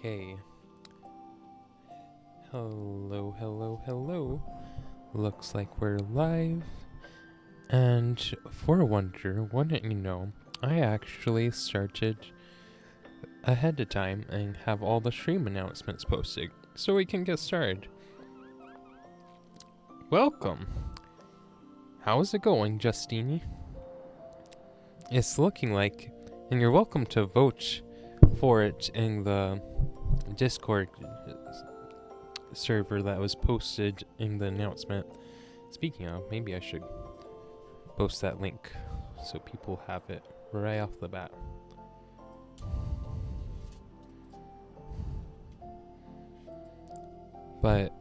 Okay. Hello, hello, hello. Looks like we're live. And for a wonder, wouldn't you know, I actually started ahead of time and have all the stream announcements posted, so we can get started. Welcome. How's it going, Justini? It's looking like, and you're welcome to vote for it in the Discord server that was posted in the announcement. Speaking of, maybe I should post that link so people have it right off the bat. But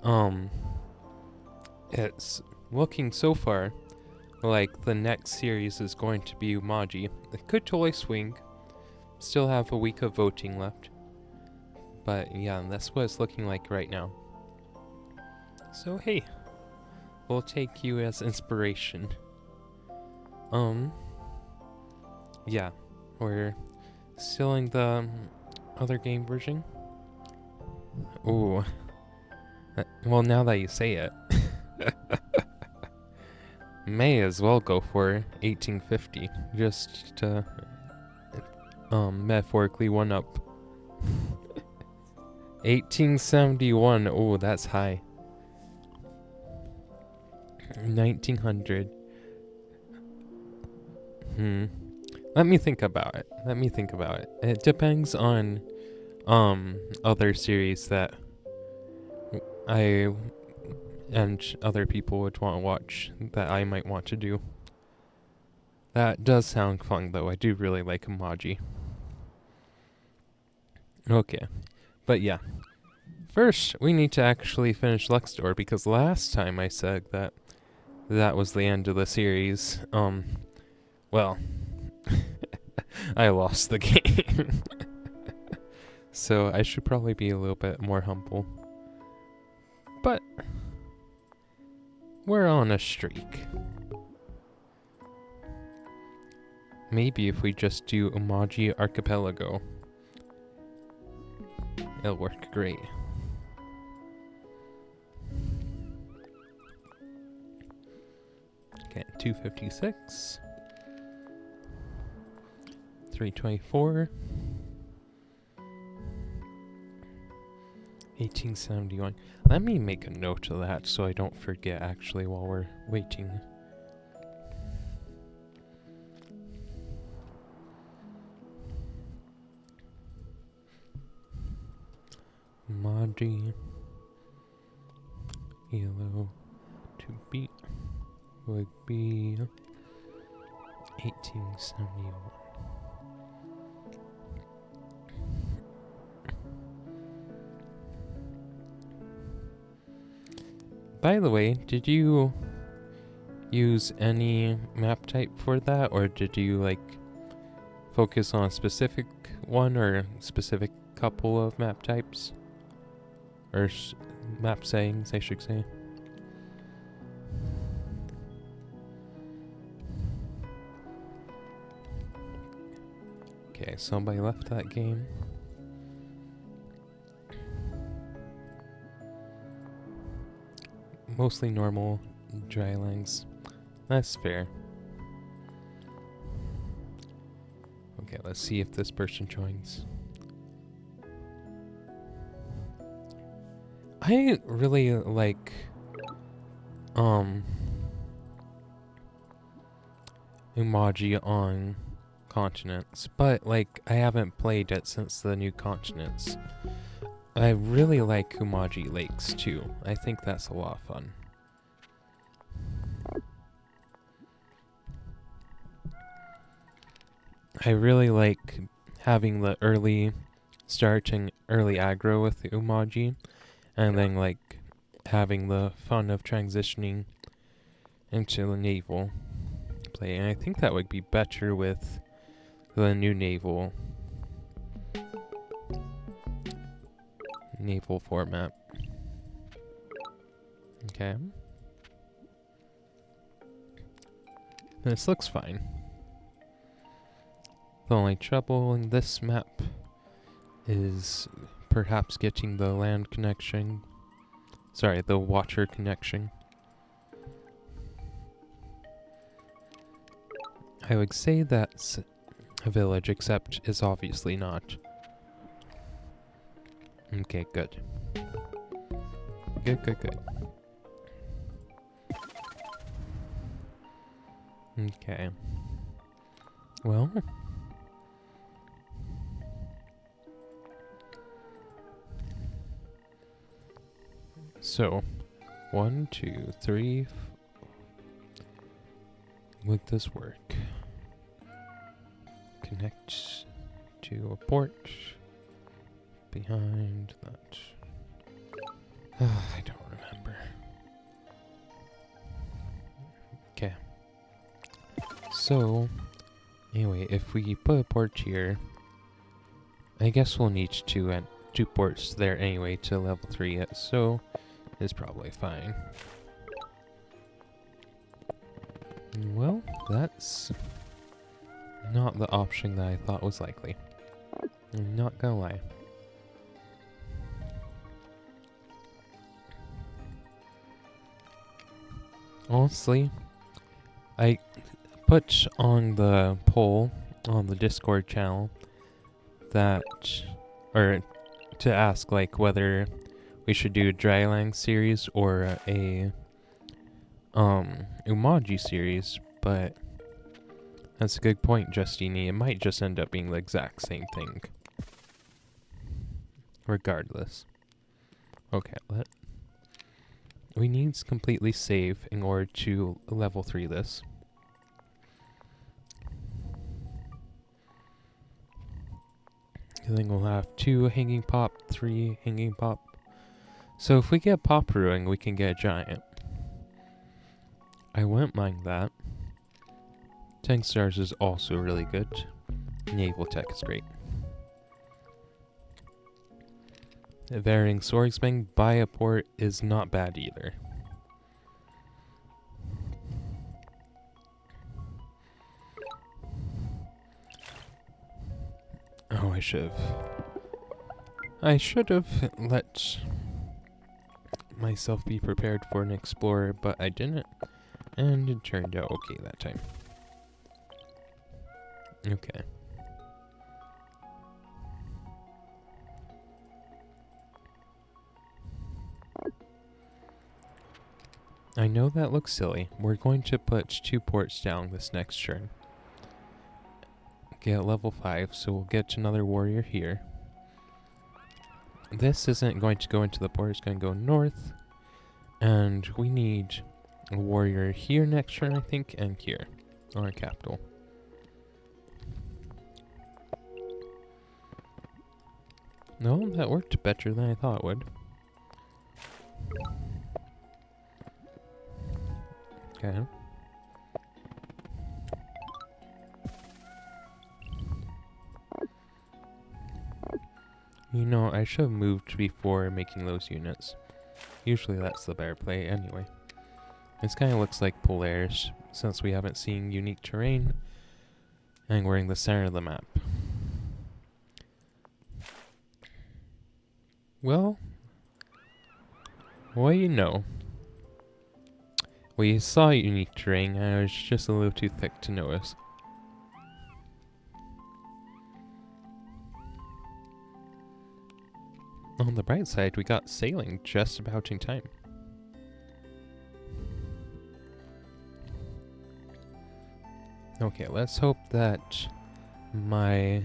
it's looking so far like the next series is going to be Oumaji. It could totally swing. Still have a week of voting left. But yeah, that's what it's looking like right now. So hey, we'll take you as inspiration. Yeah, we're still in the other game version. Ooh. Well, now that you say it, may as well go for 1850, just to metaphorically one up. 1871, oh, that's high. 1900. Let me think about it. It depends on other series that I and other people would want to watch that I might want to do. That does sound fun though. I do really like Oumaji. Okay. But yeah. First, we need to actually finish Luxidoor because last time I said that was the end of the series. Well, I lost the game. So I should probably be a little bit more humble. But we're on a streak. Maybe if we just do Oumaji Archipelago, it'll work great. Okay, 256. 324. 1871. Let me make a note of that so I don't forget actually while we're waiting. Oumaji Elo to beat would be 1871. By the way, did you use any map type for that, or did you like focus on a specific one or specific couple of map types? Or map settings, I should say. Okay, somebody left that game. Mostly normal dry lands. That's fair. Okay, let's see if this person joins. I really like Oumaji on continents, but like I haven't played it since the new continents. I really like Oumaji Lakes too. I think that's a lot of fun. I really like having the early start and early aggro with the Oumaji, and then like having the fun of transitioning into the naval play. And I think that would be better with the new naval format. Okay. This looks fine. The only trouble in this map is perhaps getting the land connection. Sorry, the water connection. I would say that's a village, except it's obviously not. Okay, good. Good, good, good. Okay. Well. So, 1, 2, 3. Would this work? Connect to a port behind that. I don't remember. Okay. So, anyway, if we put a port here, I guess we'll need two ports there anyway to level 3 it, so it's probably fine. Well, that's not the option that I thought was likely. I'm not gonna lie. Honestly, I put on the poll on the Discord channel that, or to ask like whether we should do a Dryland series or a Oumaji series, but that's a good point, Justini. It might just end up being the exact same thing. Regardless. Okay, we need to completely save in order to level 3 this. I think we'll have 2 hanging pop, 3 hanging pop. So if we get pop brewing, we can get a giant. I wouldn't mind that. 10 stars is also really good. Naval tech is great. Varying swordsman by a port is not bad either. Oh, I should have let myself be prepared for an explorer, but I didn't, and it turned out okay that time. Okay. I know that looks silly. We're going to put 2 ports down this next turn. Get level 5, so we'll get another warrior here. This isn't going to go into the port, it's going to go north. And we need a warrior here next turn, I think, and here on our capital. No, that worked better than I thought it would. Okay. You know, I should have moved before making those units. Usually that's the better play anyway. This kind of looks like Polaris, since we haven't seen unique terrain, and we're in the center of the map. Well, you know. We saw unique terrain, and it was just a little too thick to notice. On the bright side, we got sailing just about in time. Okay, let's hope that my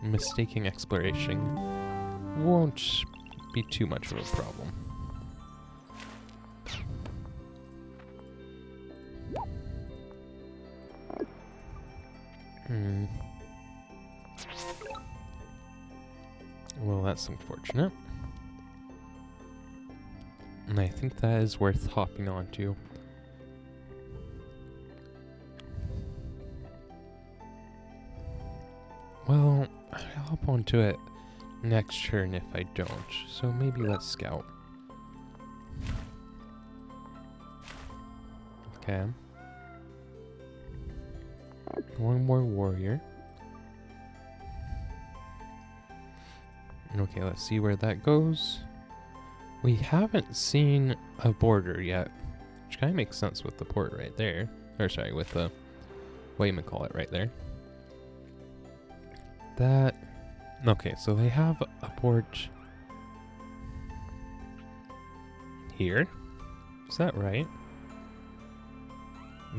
mistaking exploration won't be too much of a problem. Well, that's unfortunate. And I think that is worth hopping onto. Well, I'll hop onto it next turn if I don't, so maybe let's scout. Okay. One more warrior. Okay, let's see where that goes. We haven't seen a border yet, which kind of makes sense with the port right there. Or sorry, with the whatchamacallit right there. That... Okay, so they have a port here. Is that right?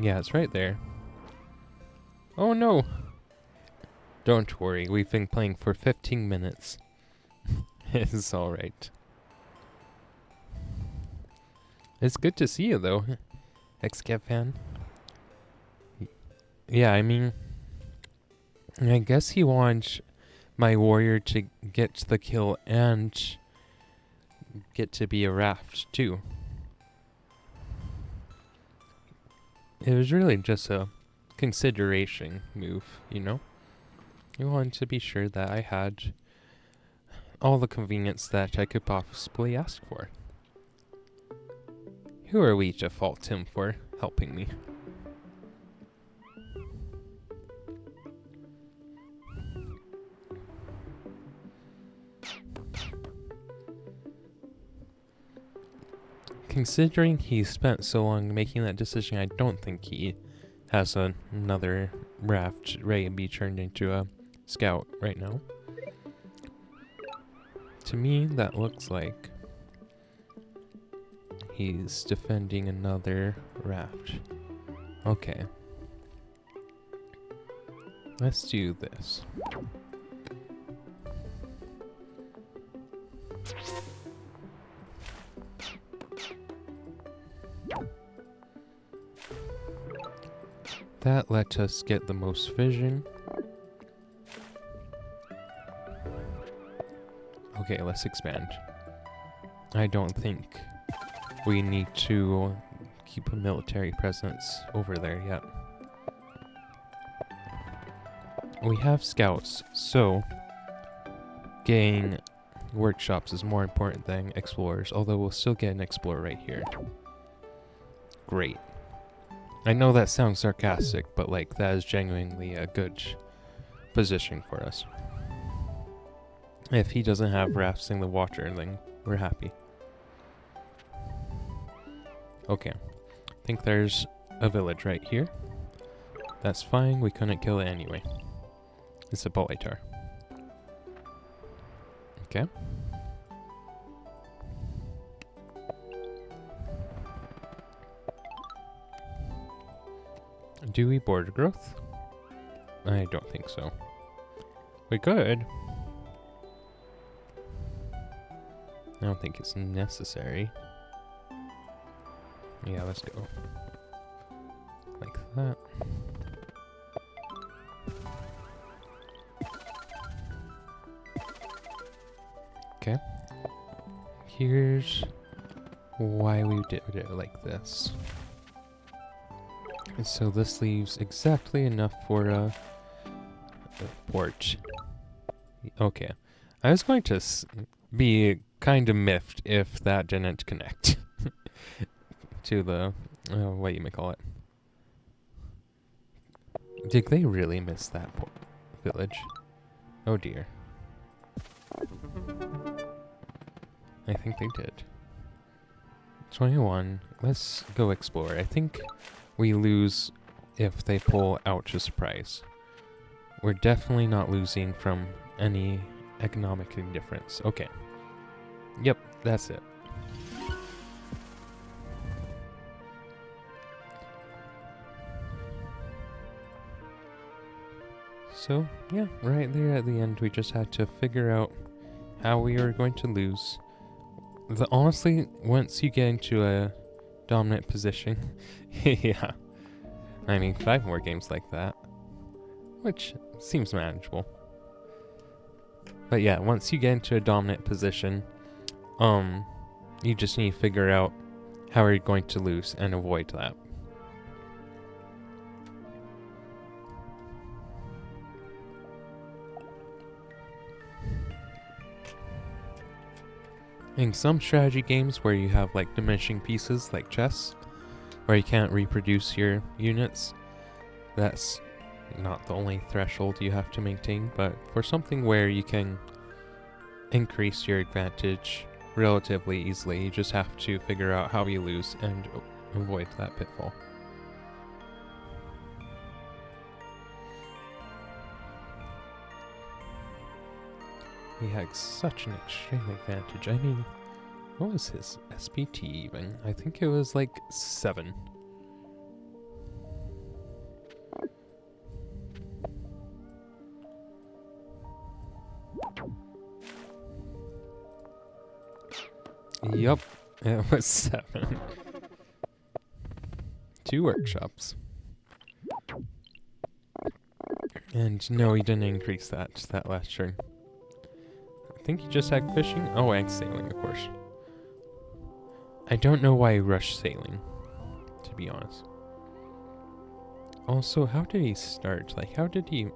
Yeah, it's right there. Oh no! Don't worry, we've been playing for 15 minutes. It's alright. It's good to see you though, Xcav fan. Yeah, I mean, I guess he wants my warrior to get the kill and get to be a raft too. It was really just a consideration move, you know? He wanted to be sure that I had all the convenience that I could possibly ask for. Who are we to fault him for helping me? Considering he spent so long making that decision, I don't think he has another raft ready to be turned into a scout right now. To me, that looks like he's defending another raft. Okay. Let's do this. That let us get the most vision. Okay, let's expand. I don't think we need to keep a military presence over there yet. We have scouts, so getting workshops is more important than explorers, although we'll still get an explorer right here. Great. I know that sounds sarcastic, but like that is genuinely a good position for us. If he doesn't have rafts in the water, then we're happy. Okay. I think there's a village right here. That's fine, we couldn't kill it anyway. It's a Polytopia. Okay. Do we border growth? I don't think so. We could. I don't think it's necessary. Yeah, let's go. Like that. Okay. Here's why we did it like this. And so this leaves exactly enough for a port. Okay. I was going to be kind of miffed if that didn't connect to the, whatchamacallit. Did they really miss that village? Oh dear. I think they did. 21. Let's go explore. I think we lose if they pull out to surprise. We're definitely not losing from any economic indifference. Okay. Yep, that's it. So, yeah, right there at the end, we just had to figure out how we were going to lose. Honestly, once you get into a dominant position, yeah. I mean, 5 more games like that, which seems manageable. But yeah, once you get into a dominant position, you just need to figure out how you're going to lose and avoid that. In some strategy games where you have like diminishing pieces like chess, where you can't reproduce your units, that's not the only threshold you have to maintain, but for something where you can increase your advantage relatively easily. You just have to figure out how you lose and avoid that pitfall. He had such an extreme advantage. I mean, what was his SPT even? I think it was like 7. Yup, it was 7. 2 workshops. And no, he didn't increase that last turn. I think he just had fishing. Oh, and sailing, of course. I don't know why he rushed sailing, to be honest. Also, how did he start? Like, how did he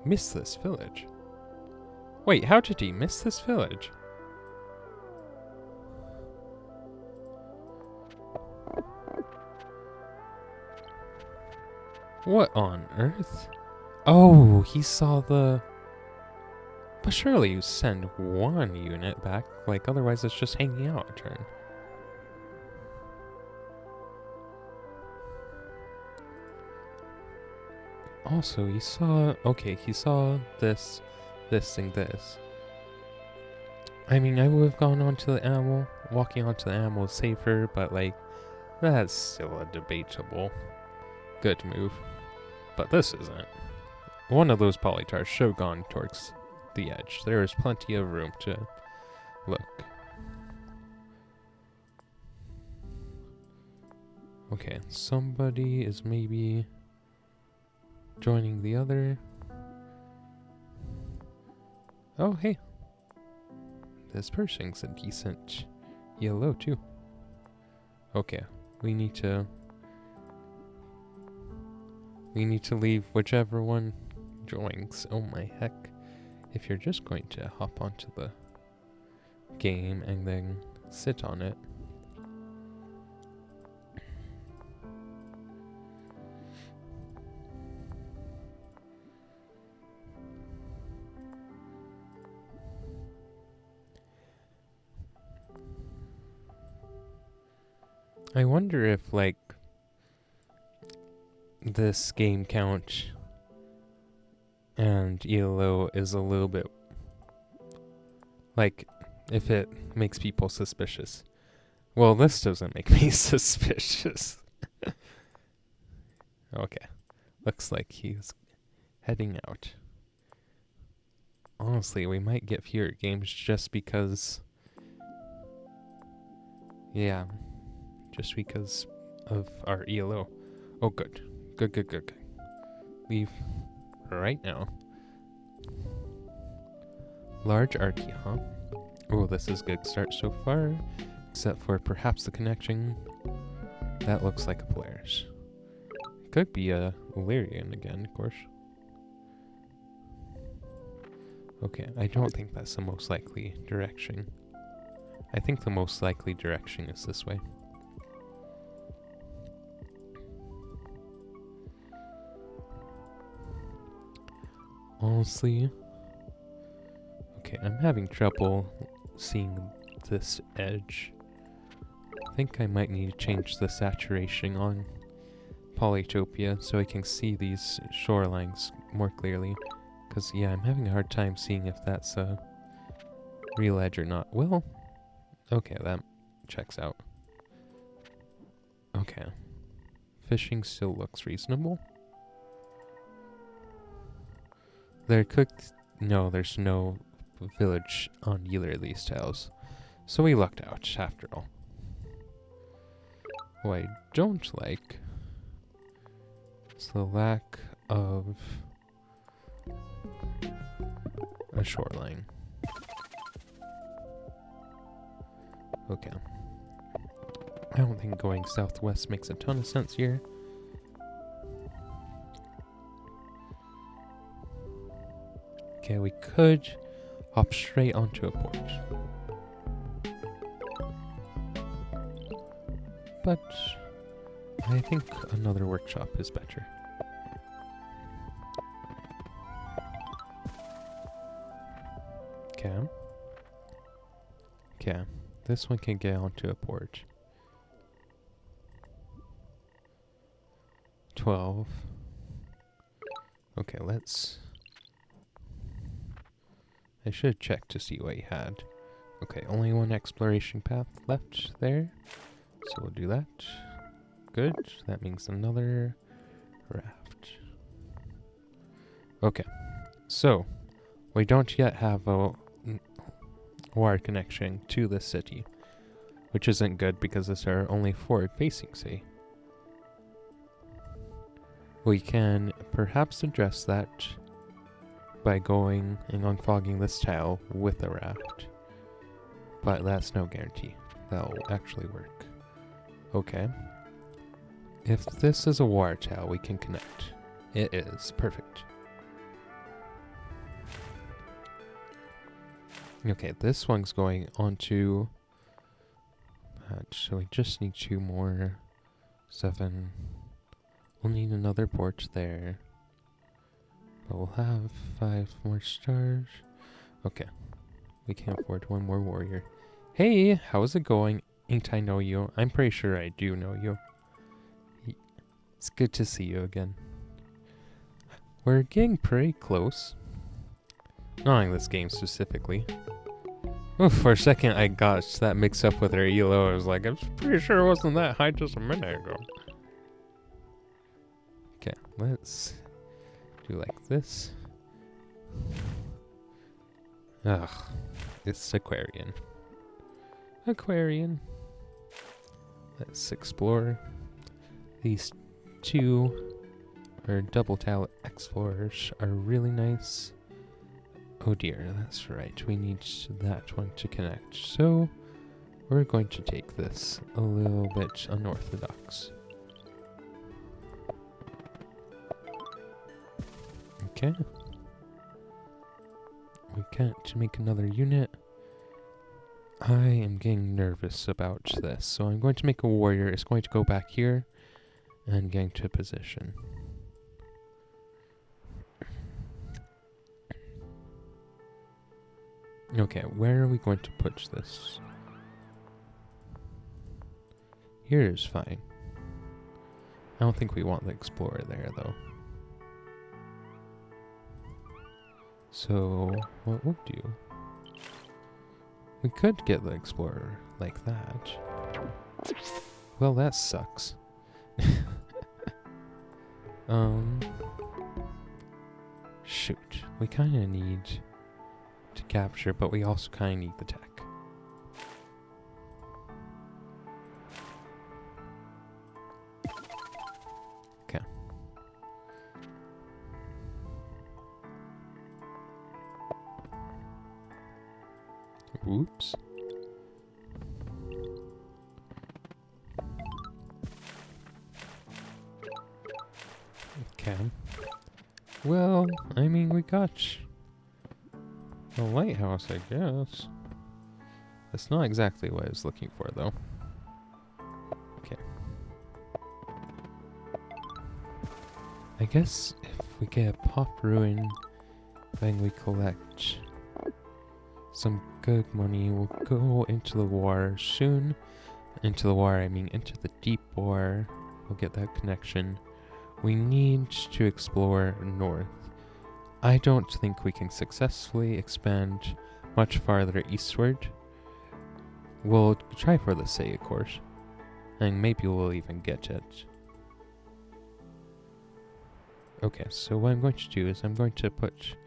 miss this village? Wait, how did he miss this village? What on earth? Oh, he saw the... But surely you send 1 unit back, like otherwise it's just hanging out a turn. Also, he saw... Okay, he saw this, and this. I mean, I would have gone onto the animal. Walking onto the animal is safer, but like, that's still a debatable good move. But this isn't. One of those polytars should have gone towards the edge. There is plenty of room to look. Okay, somebody is maybe joining the other. Oh, hey. This person's a decent yellow, too. Okay, we need to leave whichever one joins. Oh my heck. If you're just going to hop onto the game and then sit on it. I wonder if, like, this game count and ELO is a little bit, like, if it makes people suspicious. Well, this doesn't make me suspicious. Okay. Looks like he's heading out. Honestly, we might get fewer games just because... Yeah. Just because of our ELO. Oh, good. Good. Leave right now. Large Archie, huh? Oh, this is good start so far. Except for perhaps the connection. That looks like a Polaris. Could be a Illyrian again, of course. Okay, I don't think that's the most likely direction. I think the most likely direction is this way. Honestly, okay, I'm having trouble seeing this edge. I think I might need to change the saturation on Polytopia so I can see these shorelines more clearly. Because, yeah, I'm having a hard time seeing if that's a real edge or not. Well, okay, that checks out. Okay. Fishing still looks reasonable. There could... No, there's no village on either of these tiles. So we lucked out, after all. What I don't like is the lack of a shoreline. Okay. I don't think going southwest makes a ton of sense here. Okay, we could hop straight onto a port. But I think another workshop is better. Okay. Okay, this one can get onto a porch. 12. Okay, let's... I should check to see what he had. Okay, only one exploration path left there. So we'll do that. Good. That means another raft. Okay. So, we don't yet have a water connection to the city, which isn't good because it's our only forward-facing city. We can perhaps address that by going and unfogging this tile with a raft. But that's no guarantee that'll actually work. Okay. If this is a water tile, we can connect. It is. Perfect. Okay, this one's going onto... so we just need 2 more. 7. We'll need another porch there. But we'll have 5 more stars. Okay. We can afford 1 more warrior. Hey, how's it going? Ain't I know you? I'm pretty sure I do know you. It's good to see you again. We're getting pretty close. Not in this game specifically. Oh, for a second I got that mixed up with her elo. I was like, I'm pretty sure it wasn't that high just a minute ago. Okay, let's do like this. Ugh, it's Aquarian. Aquarian. Let's explore. These 2 or double tile explorers are really nice. Oh dear, that's right. We need that one to connect. So we're going to take this a little bit unorthodox. Okay. We can't make another unit. I am getting nervous about this, so I'm going to make a warrior. It's going to go back here and get into position. Okay, where are we going to put this? Here is fine. I don't think we want the explorer there, though. So, what we'll do... We could get the explorer like that. Well, that sucks. Shoot. We kind of need to capture, but we also kind of need the tech. Okay. Oops. Okay. Well, I mean, we got a lighthouse, I guess. That's not exactly what I was looking for, though. Okay. I guess if we get a pop ruin, then we collect some good money. We'll go into the water soon. Into the water, I mean into the deep water. We'll get that connection. We need to explore north. I don't think we can successfully expand much farther eastward. We'll try for the city, of course. And maybe we'll even get it. Okay, so what I'm going to do is I'm going to put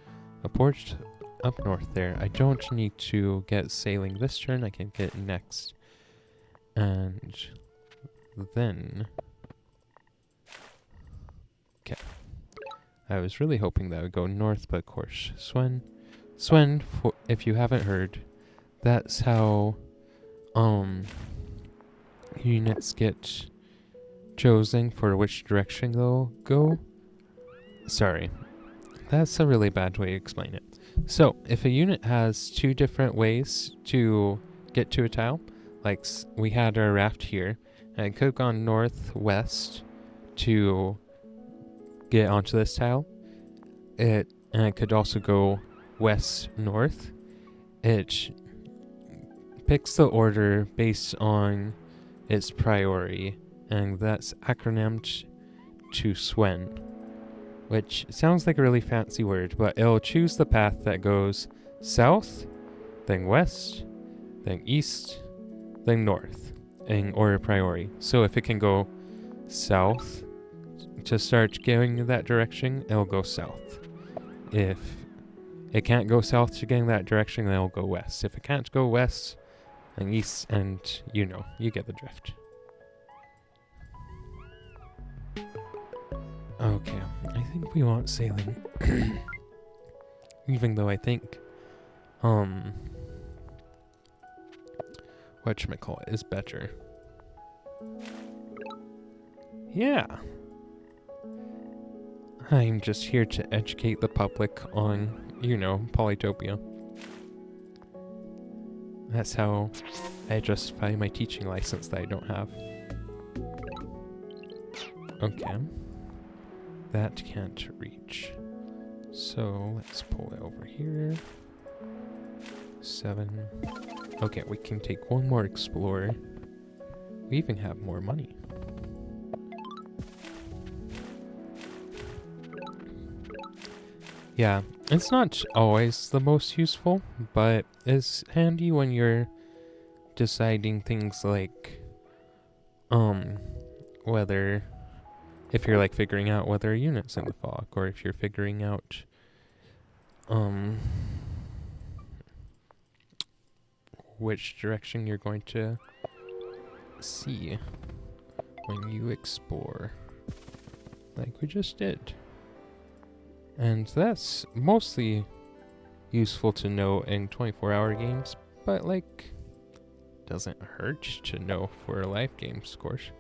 a port up north there. I don't need to get sailing this turn. I can get it next. And then... Okay. I was really hoping that would go north, but of course, Swen, if you haven't heard, that's how units get chosen for which direction they'll go. Sorry, that's a really bad way to explain it. So, if a unit has 2 different ways to get to a tile, like we had our raft here, and it could have gone northwest to get onto this tile. And it could also go west north. It picks the order based on its priority, and that's acronymed to Swen, which sounds like a really fancy word, but it'll choose the path that goes south, then west, then east, then north in order of priority. So if it can go south to start going in that direction, it'll go south. If it can't go south to get in that direction, then it'll go west. If it can't go west, then east, and you get the drift. Okay, I think we want sailing. Even though I think, whatchamacallit is better. Yeah. I'm just here to educate the public on, Polytopia. That's how I justify my teaching license that I don't have. Okay. That can't reach. So let's pull it over here. 7. Okay, we can take one more explorer. We even have more money. Yeah, it's not always the most useful, but it's handy when you're deciding things like, whether, if you're like figuring out whether a unit's in the fog, or if you're figuring out, which direction you're going to see when you explore, like we just did. And that's mostly useful to know in 24-hour games, but like, doesn't hurt to know for a live game, of course.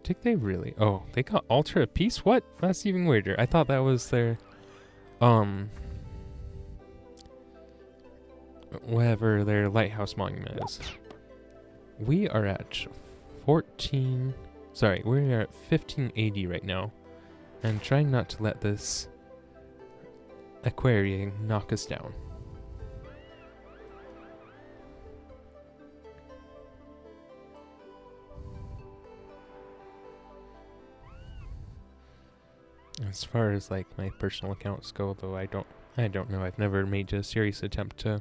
Did they really? Oh, they got Altar of Peace? What? That's even weirder. I thought that was their, whatever their lighthouse monument is. We are at we're at 1580 right now, and trying not to let this aquarium knock us down. As far as like my personal accounts go, though, I don't know. I've never made a serious attempt to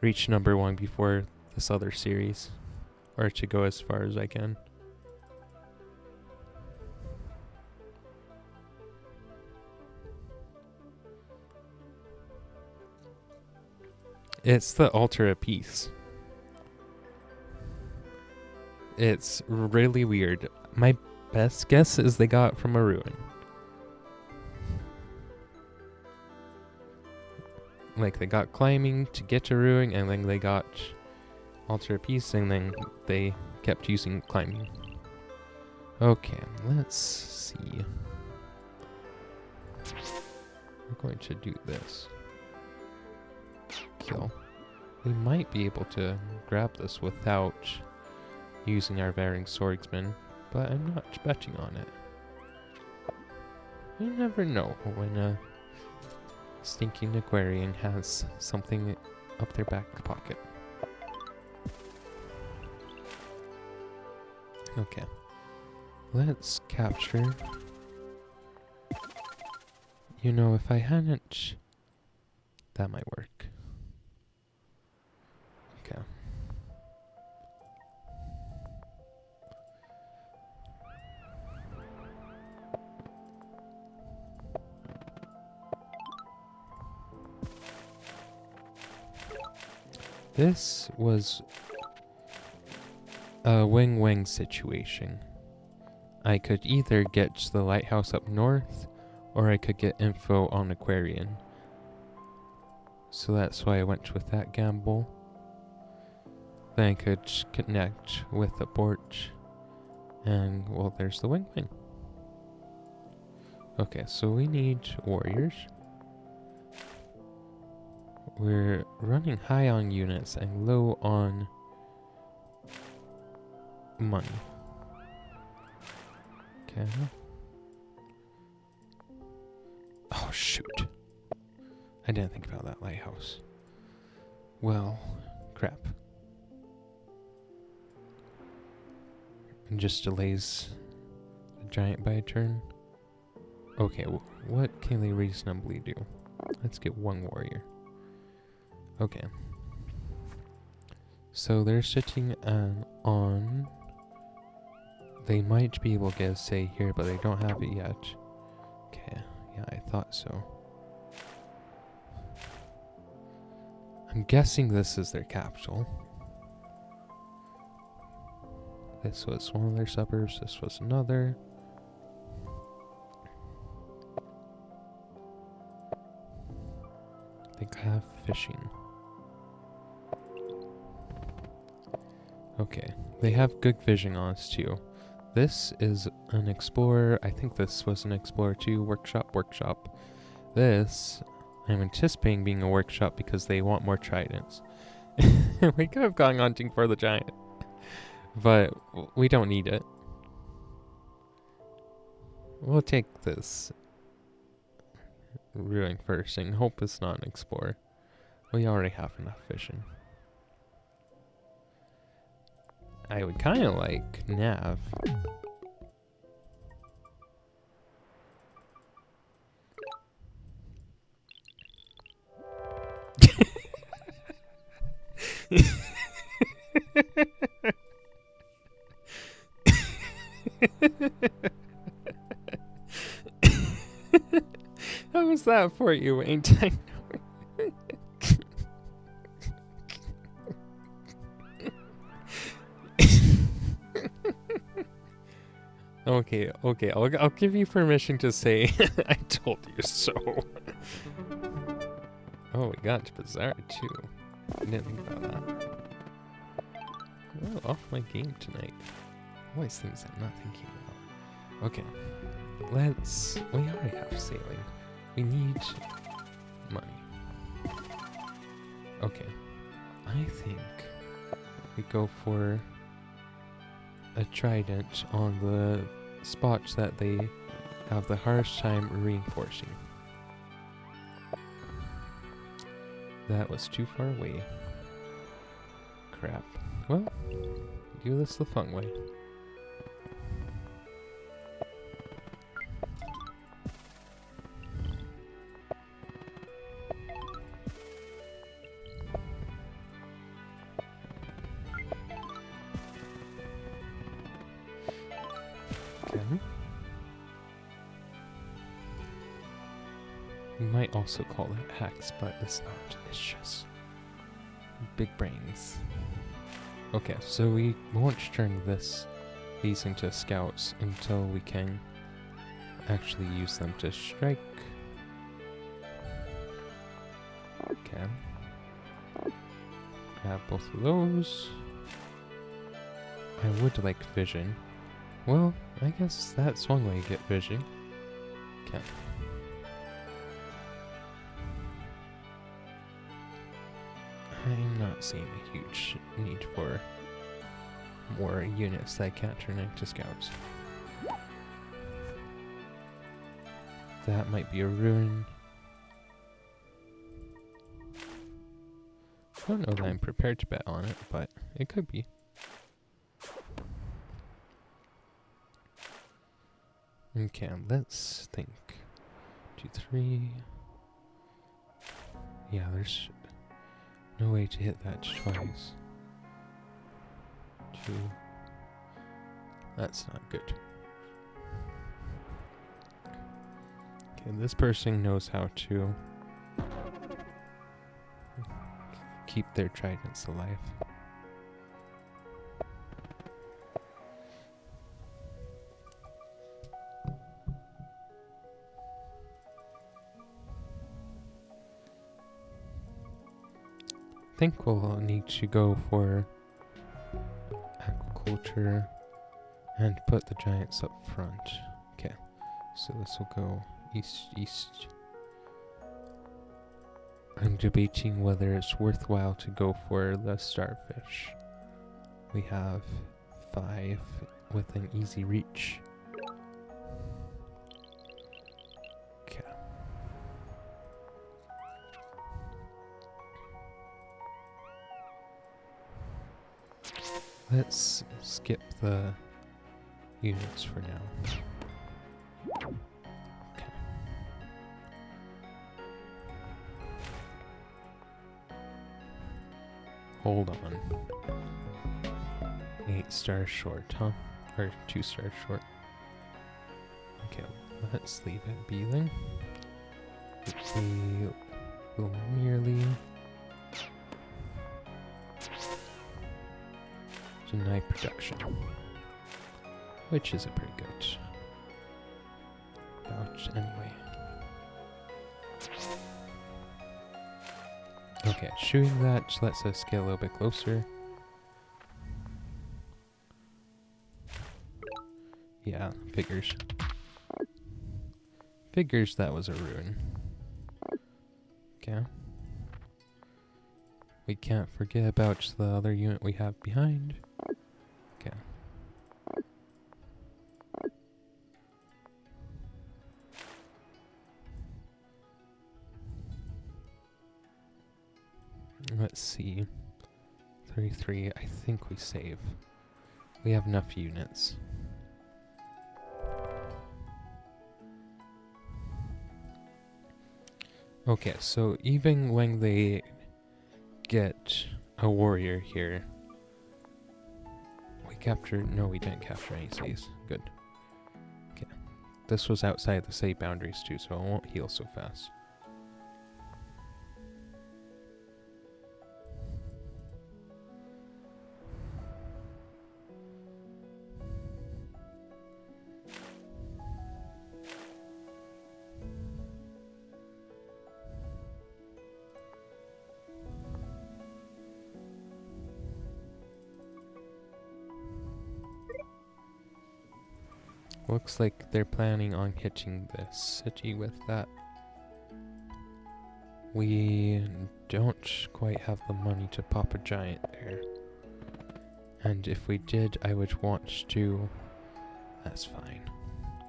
reach number 1 before this other series, or to go as far as I can. It's the Altar of Peace. It's really weird. My best guess is they got it from a ruin. Like, they got climbing to get to ruin, and then they got Altar of Peace, and then they kept using climbing. Okay, let's see. We're going to do this. Kill. We might be able to grab this without using our Varying Swordsman, but I'm not betting on it. You never know when a stinking aquarian has something up their back pocket. Okay. Let's capture. If I hadn't... That might work. Okay. This was a wing-wing situation. I could either get to the lighthouse up north, or I could get info on Aquarian. So that's why I went with that gamble. Then I could connect with the port, and well, there's the wing-wing. Okay, so we need warriors. We're running high on units and low on money. Okay. Oh, shoot. I didn't think about that lighthouse. Well, crap. and just delays the giant by a turn. Okay, what can they reasonably do? Let's get one warrior. Okay. So they're sitting on... They might be able to get a say here, but they don't have it yet. Okay, yeah, I thought so. I'm guessing this is their capital. This was one of their suburbs, this was another. I think I have fishing. Okay, they have good vision on us too. This is an explorer. I think this was an explorer too. Workshop. This, I'm anticipating being a workshop because they want more tridents. We could have gone hunting for the giant, but we don't need it. We'll take this ruin first and hope it's not an explorer. We already have enough fishing. I would kind of like Nav. How was that for you, Wayne? Okay, I'll give you permission to say I told you so. Oh, we got Bazaar too. I didn't think about that. Oh, off my game tonight. Always things I'm not thinking about. Okay, we already have sailing. We need money. Okay, I think we go for a trident on the spots that they have the hardest time reinforcing. That was too far away. Crap. Well, do this the fun way. We might also call it hacks, but it's not. It's just big brains. Okay, so we won't turn these into scouts until we can actually use them to strike. Okay. Grab both of those. I would like vision. Well, I guess that's one way to get vision. Okay. I'm not seeing a huge need for more units that can't turn into scouts. That might be a ruin. I don't know that I'm prepared to bet on it, but it could be. Okay, let's think. 2, 3. Yeah, there's no way to hit that twice. 2. That's not good. Okay, this person knows how to keep their tridents alive. I think we'll need to go for agriculture and put the giants up front. Okay, so this will go east. I'm debating whether it's worthwhile to go for the starfish. We have 5 with an easy reach. Okay. Let's skip the units for now. Okay. Hold on. 8 stars short, huh? Or 2 stars short. Okay, let's leave it be then. We will merely deny production, which is a pretty good about anyway. Okay, shooting that lets us get a little bit closer. Yeah, figures. Figures that was a ruin. Okay. We can't forget about the other unit we have behind. Okay. Let's see. 33, I think we save. We have enough units. Okay, so even when they get a warrior here, we captured... No, we didn't capture any cities. Good. Okay. This was outside the save boundaries too, so it won't heal so fast. Looks like they're planning on hitching this city with that. We don't quite have the money to pop a giant there. And if we did, I would want to... That's fine.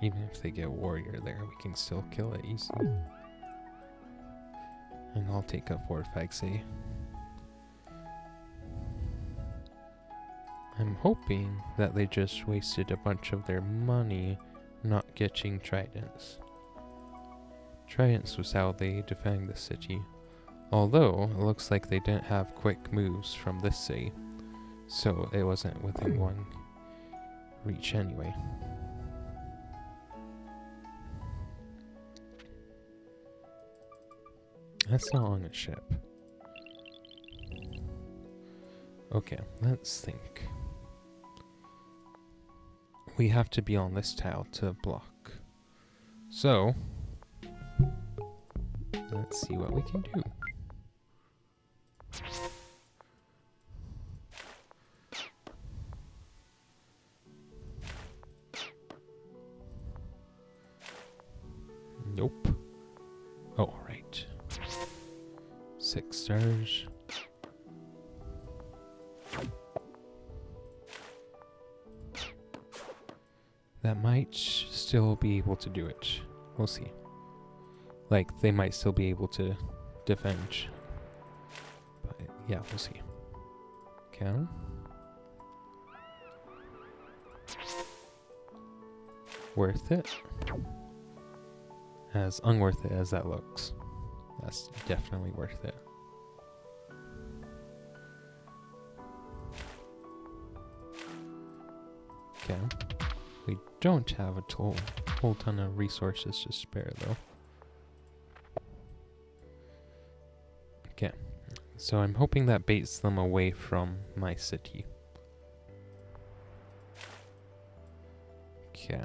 Even if they get a warrior there, we can still kill it easily. And I'll take a fortified city. I'm hoping that they just wasted a bunch of their money not getting tridents. Tridents was how they defend the city. Although, it looks like they didn't have quick moves from this city. So, it wasn't within one reach anyway. That's not on a ship. Okay, let's think. We have to be on this tile to block. So, let's see what we can do. Nope. Oh, right. 6 stars. That might still be able to do it. We'll see. Like, they might still be able to defend. But, yeah, we'll see. Okay. Worth it. As unworth it as that looks. That's definitely worth it. Okay. We don't have a whole ton of resources to spare, though. Okay. So I'm hoping that baits them away from my city. Okay.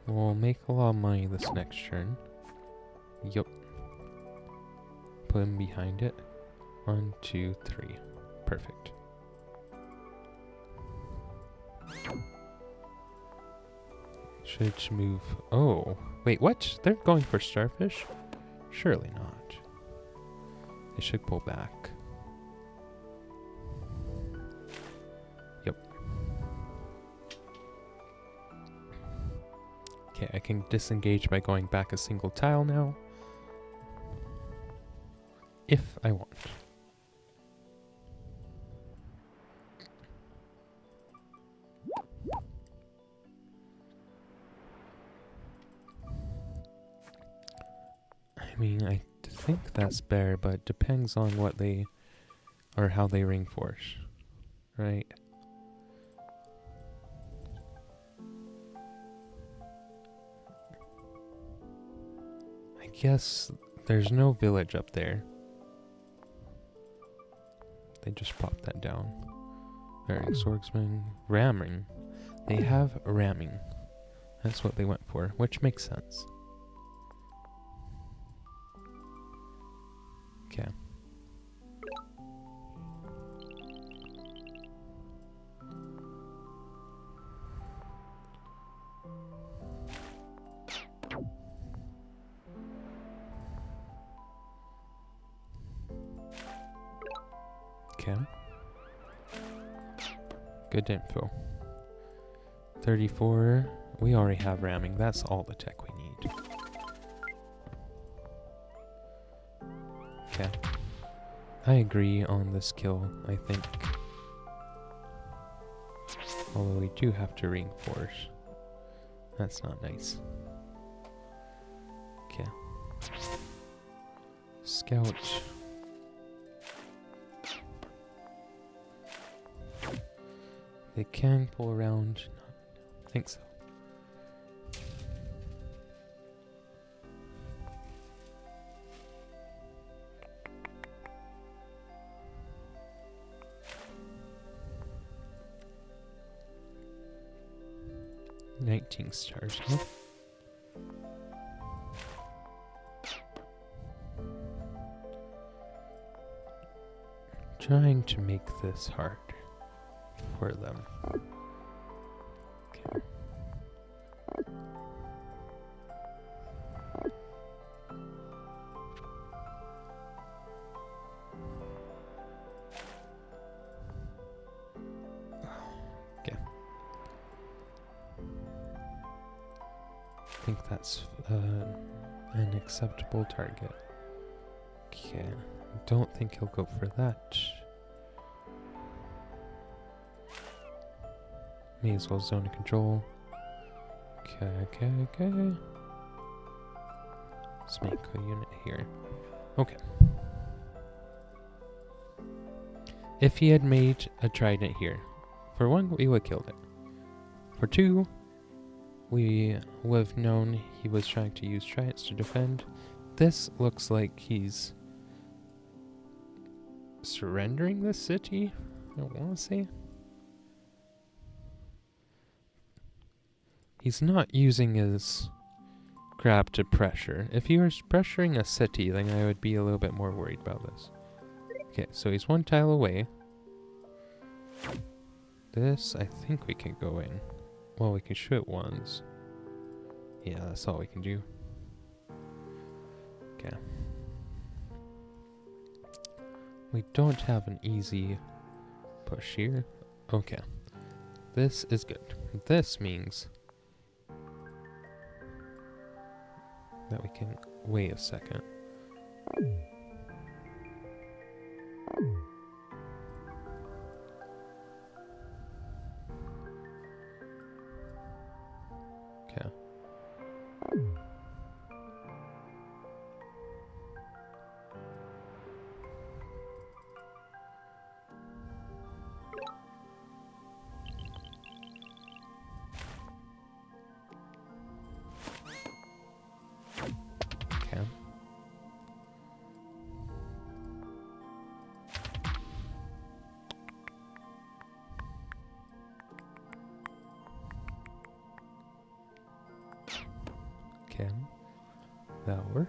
We'll make a lot of money this next turn. Yup. Put him behind it. 1, 2, 3. Perfect. Should move... Oh. Wait, what? They're going for starfish? Surely not. They should pull back. Yep. Okay, I can disengage by going back a single tile now. If I want. think that's better, but it depends on what they or how they reinforce, right? I guess there's no village up there. They just popped that down. Alright, swordsman, ramming. They have ramming. That's what they went for, which makes sense. Okay. Okay. Good info. 34. We already have ramming. That's all the tech we need. Okay. I agree on this kill, I think. Although we do have to reinforce. That's not nice. Okay. Scout. They can pull around. I think so. $19 stars. Huh? Trying to make this hard for them. Okay. Okay. I think that's an acceptable target. Okay. Don't think he'll go for that. May as well zone of control. Okay. Let's make a unit here. Okay. If he had made a trident here, for one, we would have killed it. For two, we would have known he was trying to use tridents to defend. This looks like he's surrendering the city, I want to say. He's not using his grab to pressure. If he was pressuring a city, then I would be a little bit more worried about this. Okay, so he's one tile away. This, I think we can go in. Well, we can shoot once. Yeah, that's all we can do. Okay. We don't have an easy push here. Okay. This is good. This means that we can wait a second. Okay. Can that work?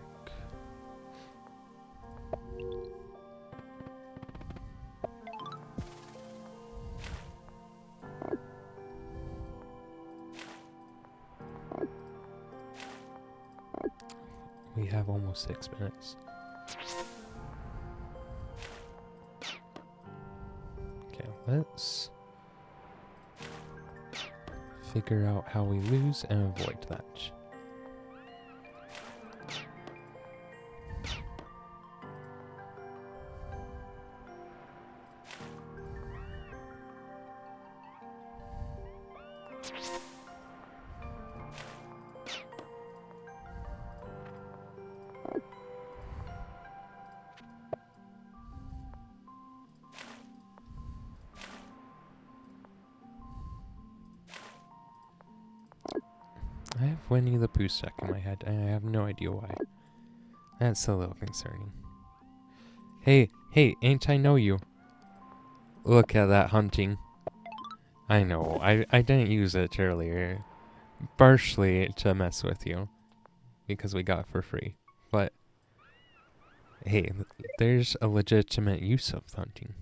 We have almost 6 minutes. Okay, let's figure out how we lose and avoid that. Winnie the Pooh stuck in my head, and I have no idea why. That's a little concerning. Hey, ain't I know you? Look at that hunting. I know, I didn't use it earlier. Partially to mess with you. Because we got it for free. But, hey, there's a legitimate use of hunting.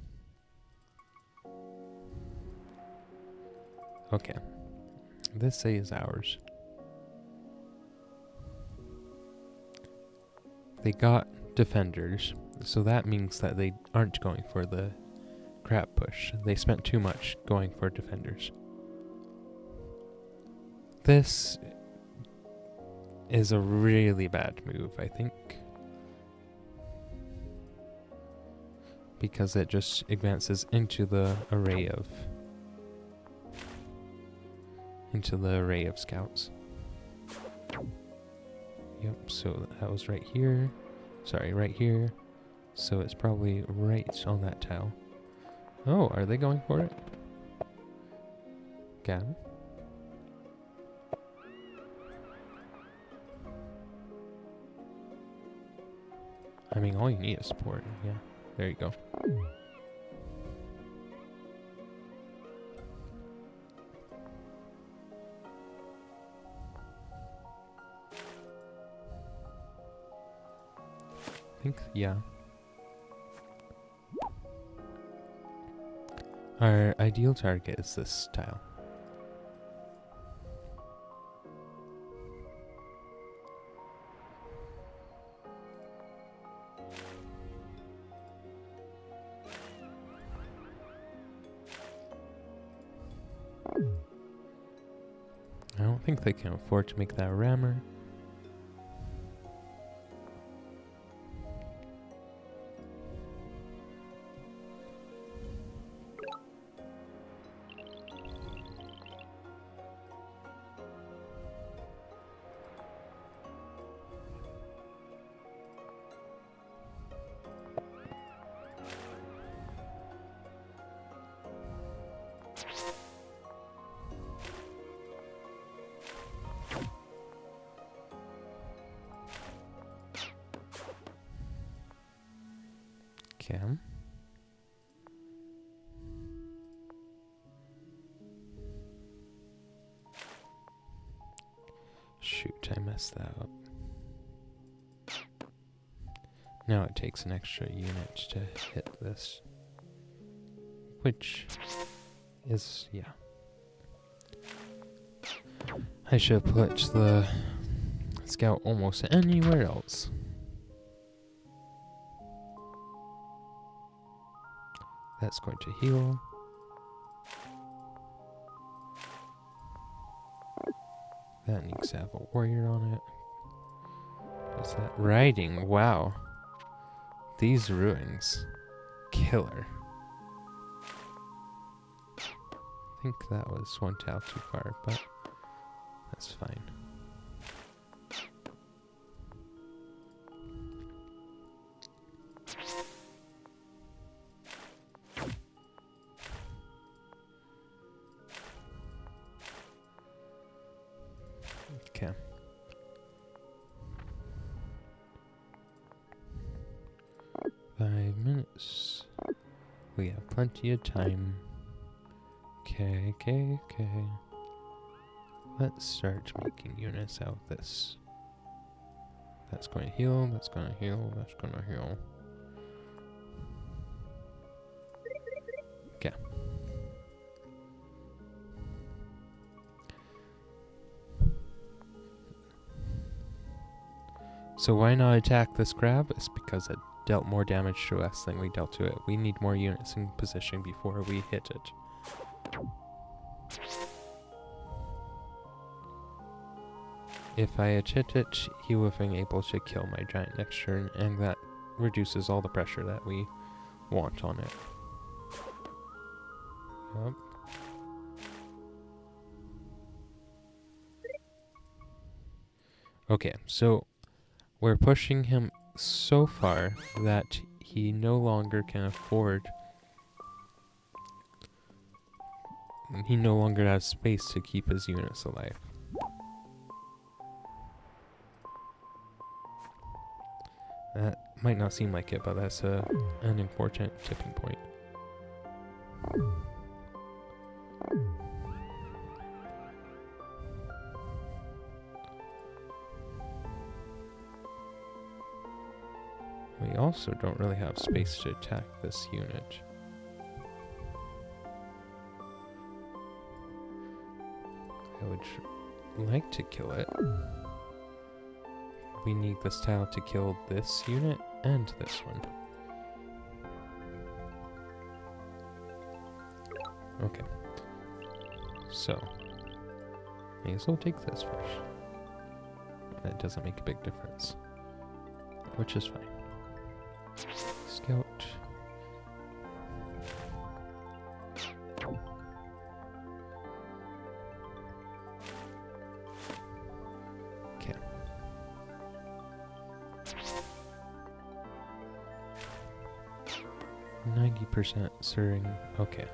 Okay. This say is ours. They got defenders, so that means that they aren't going for the crab push. They spent too much going for defenders. This is a really bad move, I think. Because it just advances into the array of scouts. Yep, so that was right here. Sorry, right here. So it's probably right on that tile. Oh, are they going for it? Gab? I mean, all you need is support. Yeah, there you go. I think, yeah. Our ideal target is this tile. I don't think they can afford to make that rammer. Cam. Shoot, I messed that up. Now it takes an extra unit to hit this. Which is, yeah. I should have put the scout almost anywhere else. That's going to heal. That needs to have a warrior on it. Is that riding? Wow. These ruins. Killer. I think that was one tile too far, but that's fine. Okay. Five minutes. We have plenty of time. Okay. Let's start making units out of this. That's going to heal, that's going to heal, that's going to heal. Okay. So why not attack this crab? It's because it dealt more damage to us than we dealt to it. We need more units in position before we hit it. If I had hit it, he would have been able to kill my giant next turn, and that reduces all the pressure that we want on it. Yep. Okay, so we're pushing him so far that he no longer can afford... He no longer has space to keep his units alive. That might not seem like it, but that's an important tipping point. We also don't really have space to attack this unit. I would like to kill it. We need this tile to kill this unit and this one. Okay. So, may as well take this first. That doesn't make a big difference. Which is fine. Scout. Okay. 90% certain. Okay.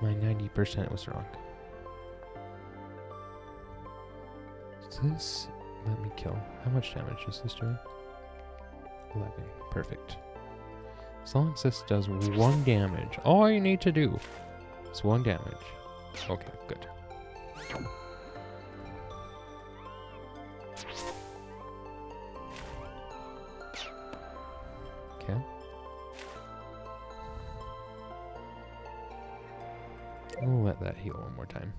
My 90% was wrong. So this, let me kill. How much damage is this doing? 11. Perfect. As long as this does 1 damage, all you need to do is 1 damage. Okay, good. Okay. We'll let that heal one more time.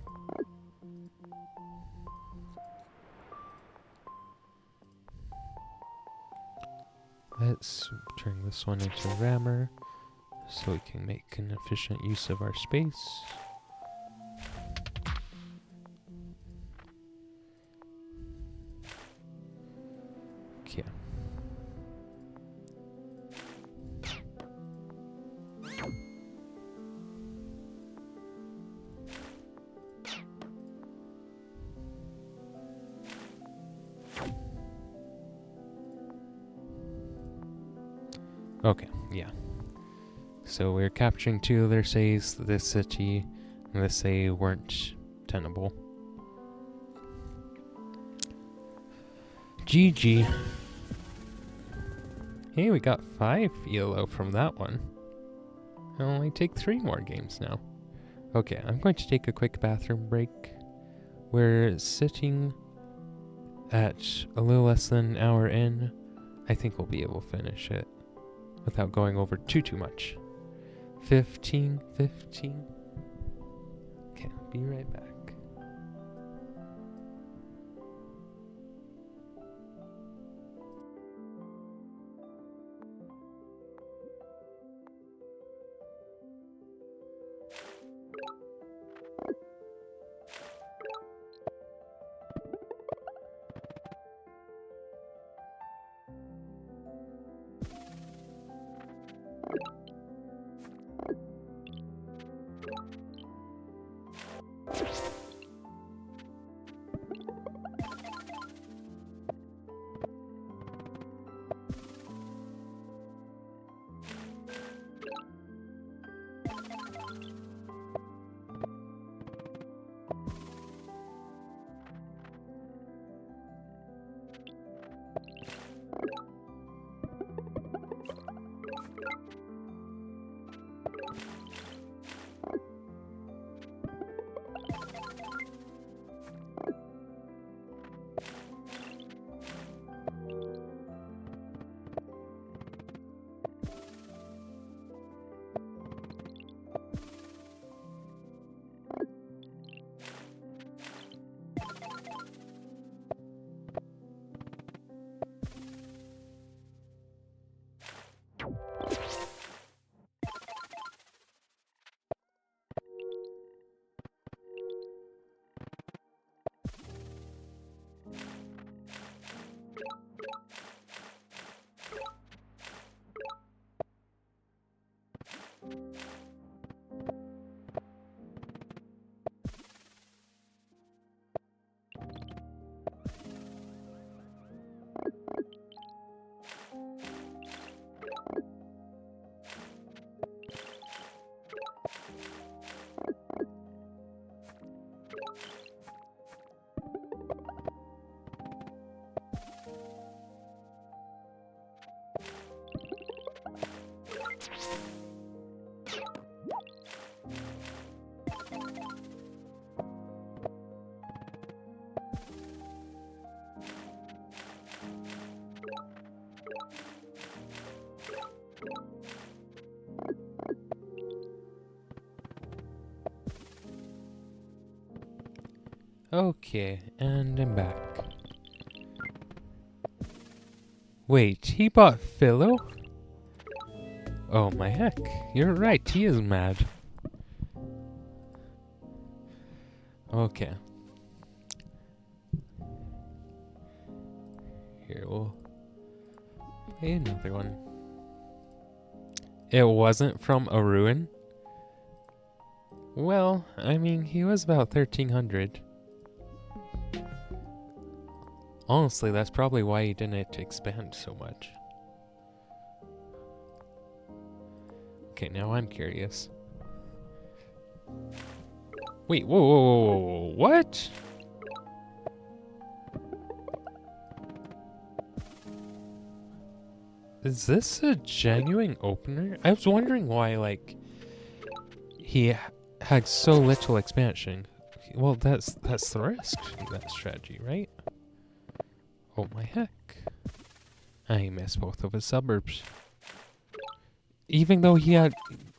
Let's turn this one into a rammer so we can make an efficient use of our space. Okay. Okay, yeah. So we're capturing 2 of their cities. This city and this city weren't tenable. GG. Hey, we got 5 ELO from that one. I'll only take 3 more games now. Okay, I'm going to take a quick bathroom break. We're sitting at a little less than an hour in. I think we'll be able to finish it without going over too much. 15. Okay, I'll be right back. Okay, and I'm back. Wait, he bought Philo? Oh my heck, you're right, he is mad. Okay. Here, we'll play another one. It wasn't from a ruin? Well, I mean, he was about 1300. Honestly, that's probably why he didn't expand so much. Okay, now I'm curious. Wait, whoa, whoa, whoa, whoa, whoa, what? Is this a genuine opener? I was wondering why, like, he had so little expansion. Well, that's the risk to that strategy, right? Oh my heck. I missed both of his suburbs. Even though he had,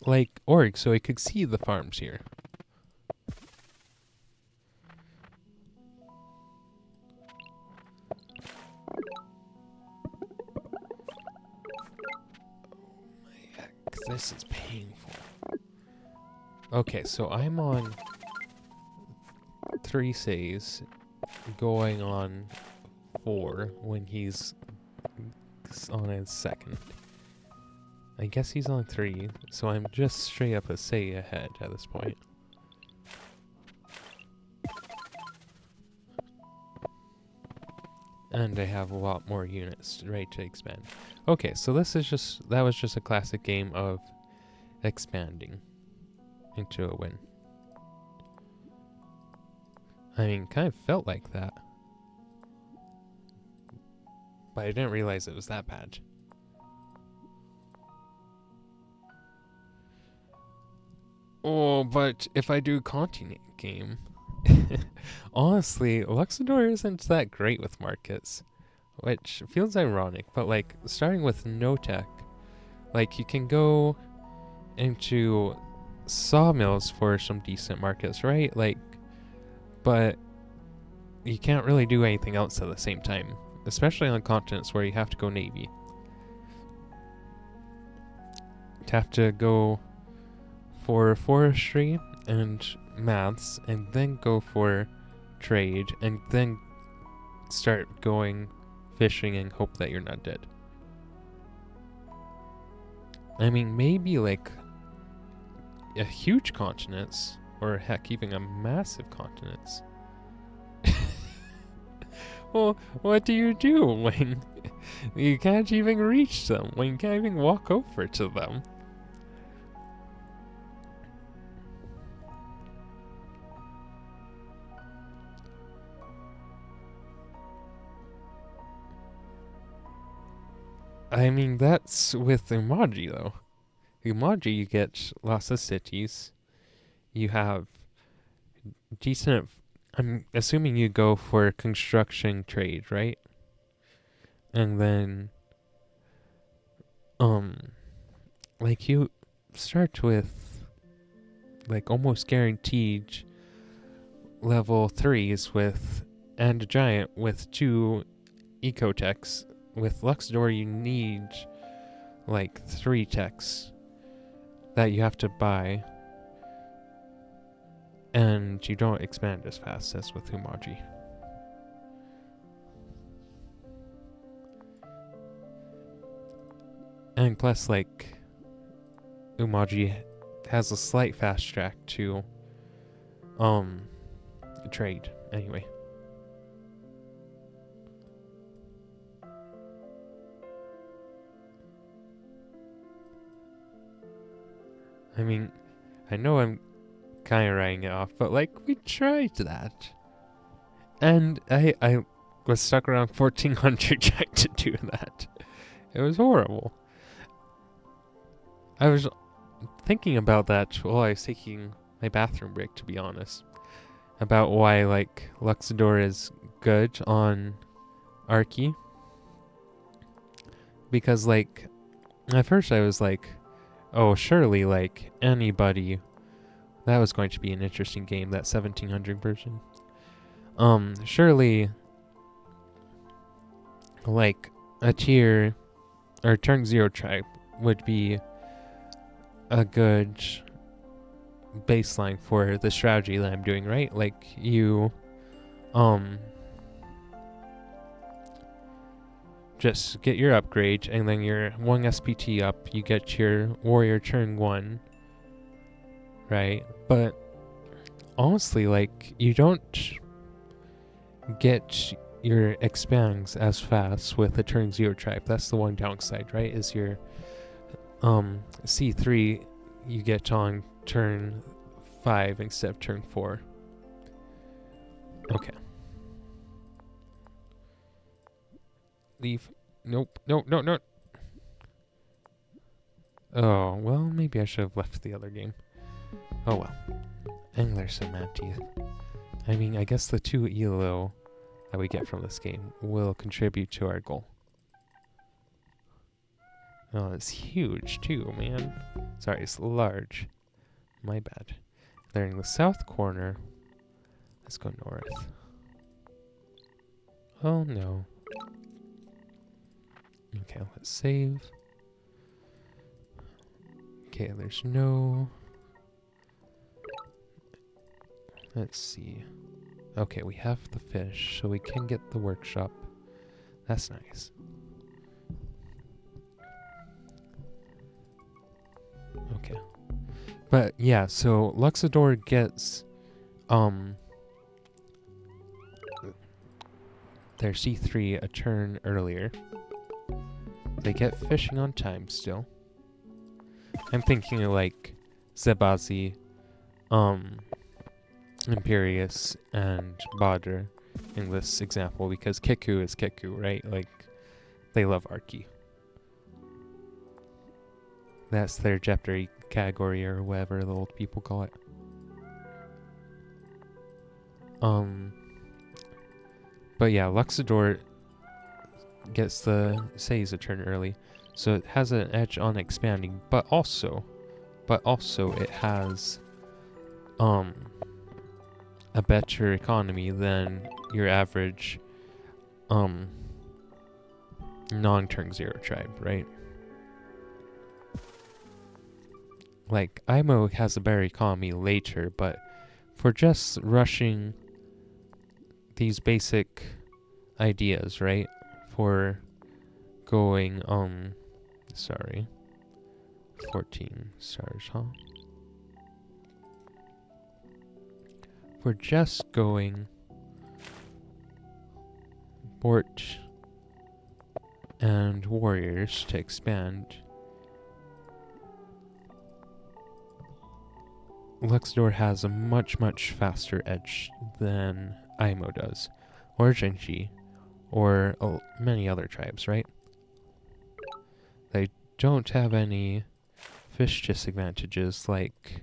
like, org, so he could see the farms here. This is painful. Okay, so I'm on 3 saves, going on 4 when he's on his second. I guess he's on 3, so I'm just straight up a say ahead at this point. And I have a lot more units ready to expand. Okay, so that was just a classic game of expanding into a win. I mean, kind of felt like that. But I didn't realize it was that bad. Oh, but if I do continent game... Honestly, Luxidor isn't that great with markets. Which feels ironic, but like, starting with no tech, like you can go into sawmills for some decent markets, right? Like, but you can't really do anything else at the same time, especially on continents where you have to go navy. You have to go for forestry and maths, and then go for trade, and then start going fishing and hope that you're not dead. I mean, maybe like a huge continents, or heck, even a massive continents. Well, what do you do when you can't even reach them, when you can't even walk over to them? I mean, that's with Oumaji, though. Oumaji, you get lots of cities. You have decent... I'm assuming you go for construction trade, right? And then... like, you start with... like, almost guaranteed level 3s with... and a giant with 2 ecotechs. With Luxidor, you need like 3 techs that you have to buy, and you don't expand as fast as with Oumaji. And plus, like, Oumaji has a slight fast track to trade anyway. I mean, I know I'm kind of writing it off, but like, we tried that. And I was stuck around 1400 trying to do that. It was horrible. I was thinking about that while I was taking my bathroom break, to be honest. About why, like, Luxidor is good on Archie. Because, like, at first I was like, oh, surely, like, anybody... That was going to be an interesting game, that 1700 version. Surely, like, a tier... or turn 0 tribe would be a good baseline for the strategy that I'm doing, right? Like, you just get your upgrade, and then your 1 SPT up, you get your warrior turn 1, right? But honestly, like, you don't get your expands as fast with a turn 0 tribe. That's the one downside, right? Is your C3 you get on turn 5 instead of turn 4. Okay. Leave. Nope. No, no, no. Oh, well, maybe I should have left the other game. Oh well. Anglers and Mantis. I mean, I guess the 2 ELO that we get from this game will contribute to our goal. Oh, it's huge too, man. Sorry, it's large. My bad. They're in the south corner. Let's go north. Oh no. Okay, let's save. Okay, there's no... Let's see. Okay, we have the fish, so we can get the workshop. That's nice. Okay. But yeah, so Luxidor gets their C3 a turn earlier. They get fishing on time still. I'm thinking of like Zebazi, Imperius, and Badr in this example, because Kiku is Kiku, right? Like, they love Archie. That's their Jeopardy category, or whatever the old people call it. But yeah, Luxidor gets the Says a turn early, so it has an edge on expanding, but also it has a better economy than your average non-turn 0 tribe, right? Like, Imo has a better economy later, but for just rushing these basic ideas, right? For going, 14 stars, huh? For just going Bort and warriors to expand, Luxidor has a much, much faster edge than Imo does, or Genji, or many other tribes, right? They don't have any fish disadvantages like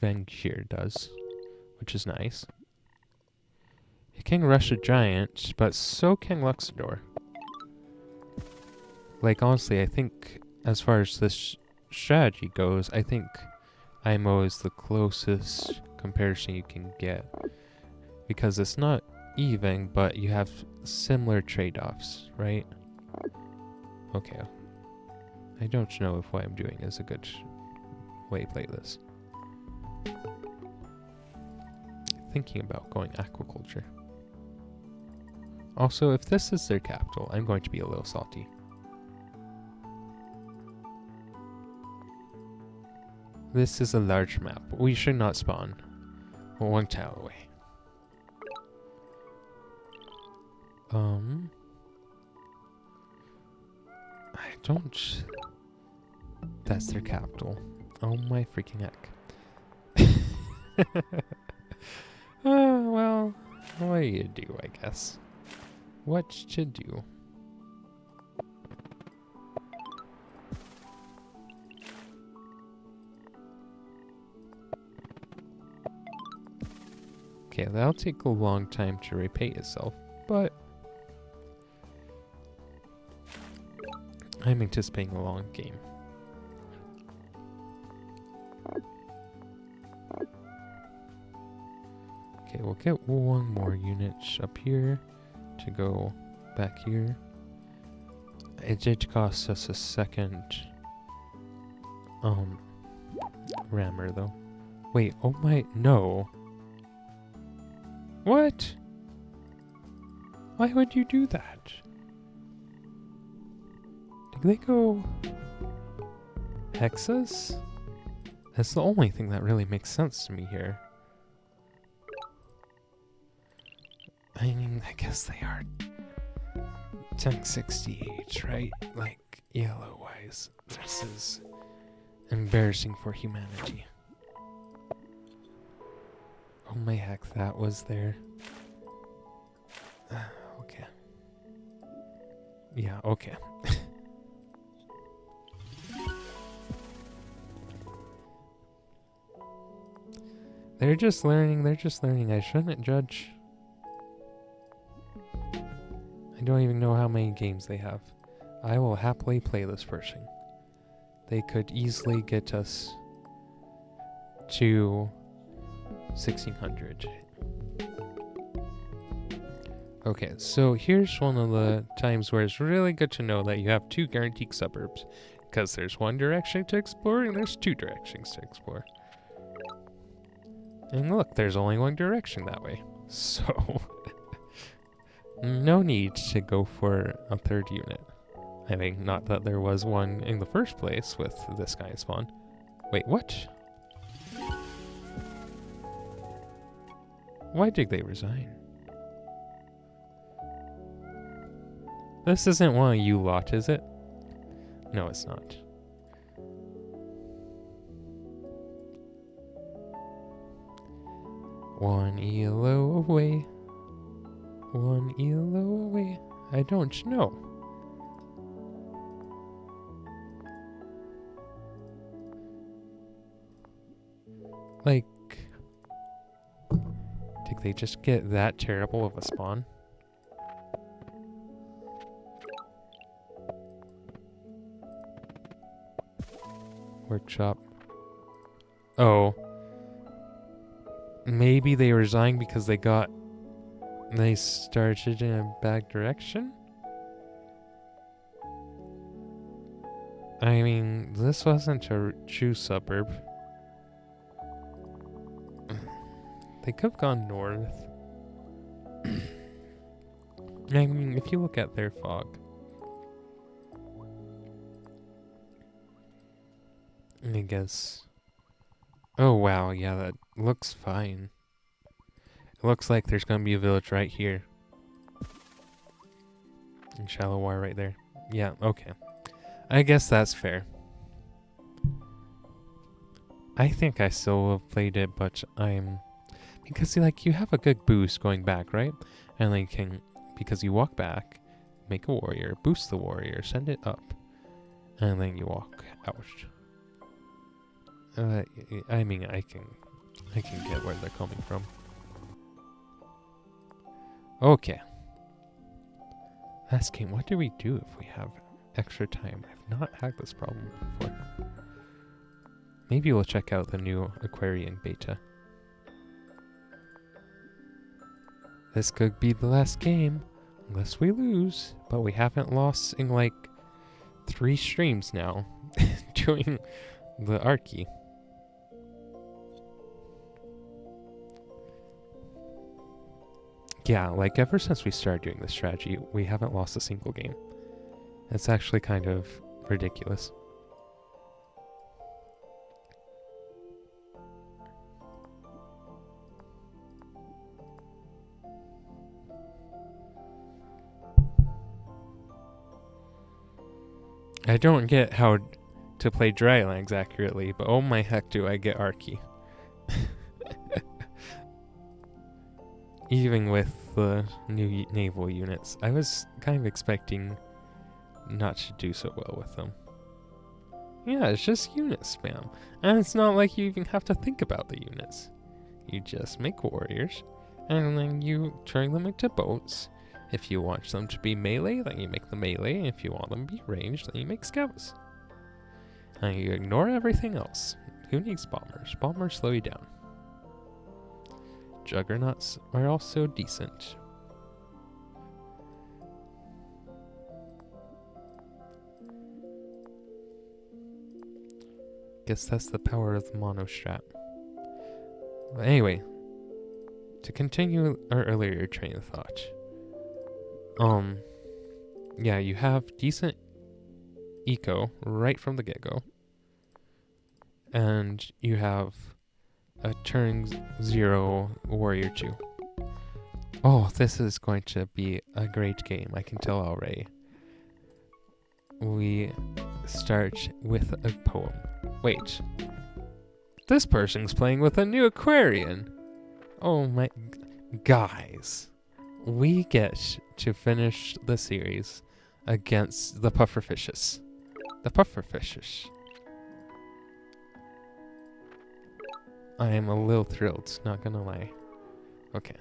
Vengir does, which is nice. You can rush a giant, but so can Luxidor. Like, honestly, I think as far as this strategy goes, I think Imo is the closest comparison you can get, because it's not even, but you have similar trade-offs, right? Okay. I don't know if what I'm doing is a good way to play this. Thinking about going aquaculture. Also, if this is their capital, I'm going to be a little salty. This is a large map. We should not spawn 1 tile away. I don't... That's their capital. Oh my freaking heck. Well, what do you do, I guess? What to do? Okay, that'll take a long time to repay itself, but I'm anticipating a long game. Okay, we'll get one more unit up here to go back here. It did cost us a second rammer though. Wait, oh my, no. What? Why would you do that? Did they go hexas? That's the only thing that really makes sense to me here. I mean, I guess they are 1068, right? Like, yellow-wise. This is embarrassing for humanity. Oh my heck, that was there. Okay. Yeah, okay. They're just learning, I shouldn't judge. I don't even know how many games they have. I will happily play this person. They could easily get us to 1600. Okay, so here's one of the times where it's really good to know that you have 2 guaranteed suburbs. Because there's one direction to explore and there's 2 directions to explore. And look, there's only one direction that way. So, no need to go for a 3rd unit. I mean, not that there was one in the first place with this guy spawn. Wait, what? Why did they resign? This isn't one of you lot, is it? No, it's not. One elo away. One elo away. I don't know. Like, did they just get that terrible of a spawn? Workshop. Oh. Maybe they resigned because they started in a bad direction? I mean, this wasn't a true suburb. They could have gone north. I mean, if you look at their fog. I guess. Oh wow, yeah, that looks fine. It looks like there's gonna be a village right here. And shallow water right there. Yeah, okay. I guess that's fair. I think I still have played it, but because like you have a good boost going back, right? And like because you walk back, make a warrior, boost the warrior, send it up, and then you walk out. I mean, I can get where they're coming from. Okay. Last game, what do we do if we have extra time? I've not had this problem before. Maybe we'll check out the new Aquarian beta. This could be the last game, unless we lose. But we haven't lost in like 3 streams now, doing the Archie. Yeah, like ever since we started doing this strategy, we haven't lost a single game. It's actually kind of ridiculous. I don't get how to play Drylands accurately, but oh my heck do I get Archie. Even with the new naval units, I was kind of expecting not to do so well with them. Yeah, it's just unit spam. And it's not like you even have to think about the units. You just make warriors, And then you turn them into boats. If you want them to be melee, then you make them melee. If you want them to be ranged, then you make scouts. And you ignore everything else. Who needs bombers? Bombers slow you down. Juggernauts are also decent. Guess that's the power of the monostrat. But anyway, to continue our earlier train of thought. Yeah, you have decent eco right from the get-go. And you have a turn 0 warrior 2. Oh, this is going to be a great game, I can tell already. We start with a poem. Wait. This person's playing with a new Aquarian. Oh my... Guys. We get to finish the series against the pufferfishes. The pufferfishes. I am a little thrilled, not gonna lie. Okay.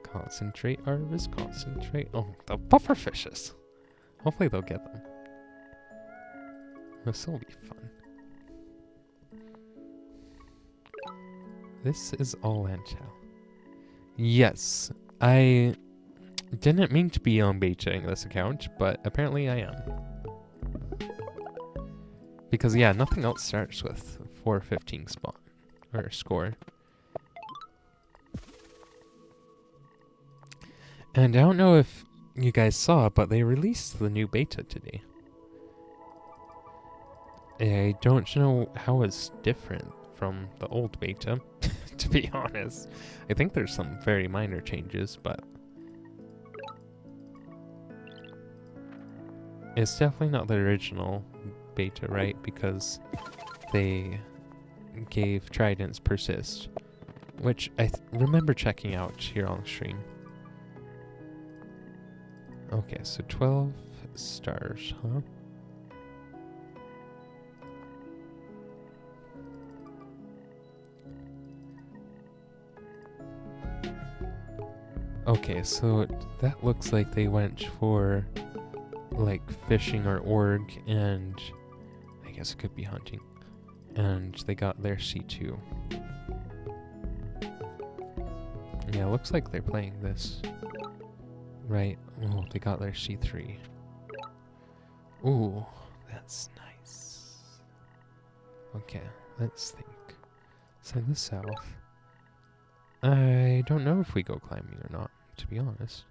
Concentrate, Arvis, concentrate. Oh, the pufferfishes. Hopefully they'll get them. This will be fun. This is all Antel. Yes, I didn't mean to be on betaing this account, but apparently I am. Because yeah, nothing else starts with 415 spot or score. And I don't know if you guys saw, but they released the new beta today. I don't know how it's different from the old beta, to be honest. I think there's some very minor changes, but it's definitely not the original beta, right? Because they gave Tridents Persist, which I remember checking out here on stream. Okay, so 12 stars, huh? Okay, so that looks like they went for like fishing or org, and I guess it could be hunting. And they got their C2. Yeah, looks like they're playing this. Right. Oh, they got their C3. Ooh, that's nice. Okay, let's think. So in the south. I don't know if we go climbing or not, to be honest.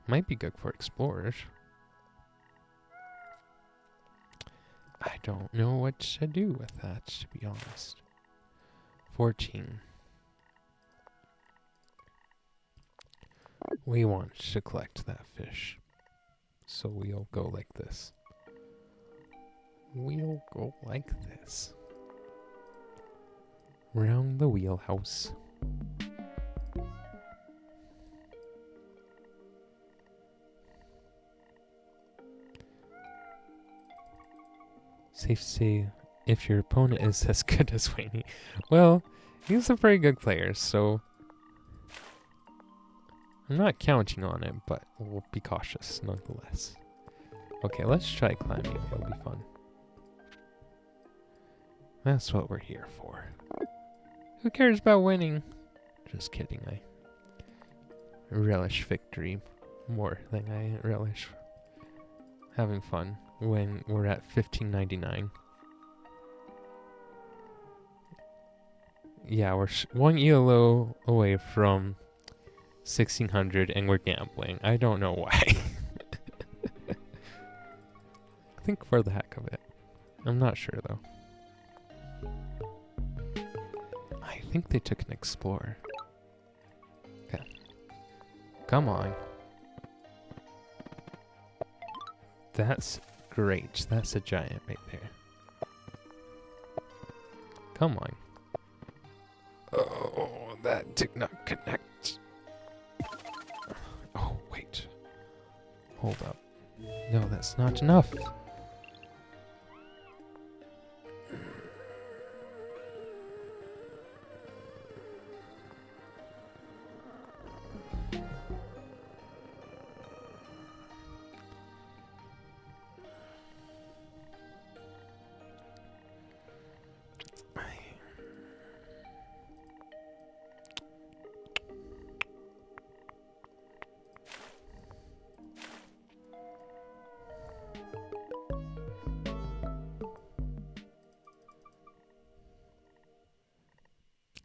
Might be good for explorers. I don't know what to do with that, to be honest. 14. We want to collect that fish. So we'll go like this. We'll go like this. Round the wheelhouse. Safe to say, if your opponent is as good as Lingueeni, well, he's a very good player, so I'm not counting on it, but we'll be cautious nonetheless. Okay, let's try climbing. It'll be fun. That's what we're here for. Who cares about winning? Just kidding. I relish victory more than I relish having fun when we're at 1599. Yeah, we're one ELO away from 1600 and we're gambling. I don't know why. I think for the heck of it. I'm not sure though. I think they took an explorer. Okay. Come on. That's great. That's a giant right there. Come on. Oh, that did not connect. Oh, wait. Hold up. No, that's not enough.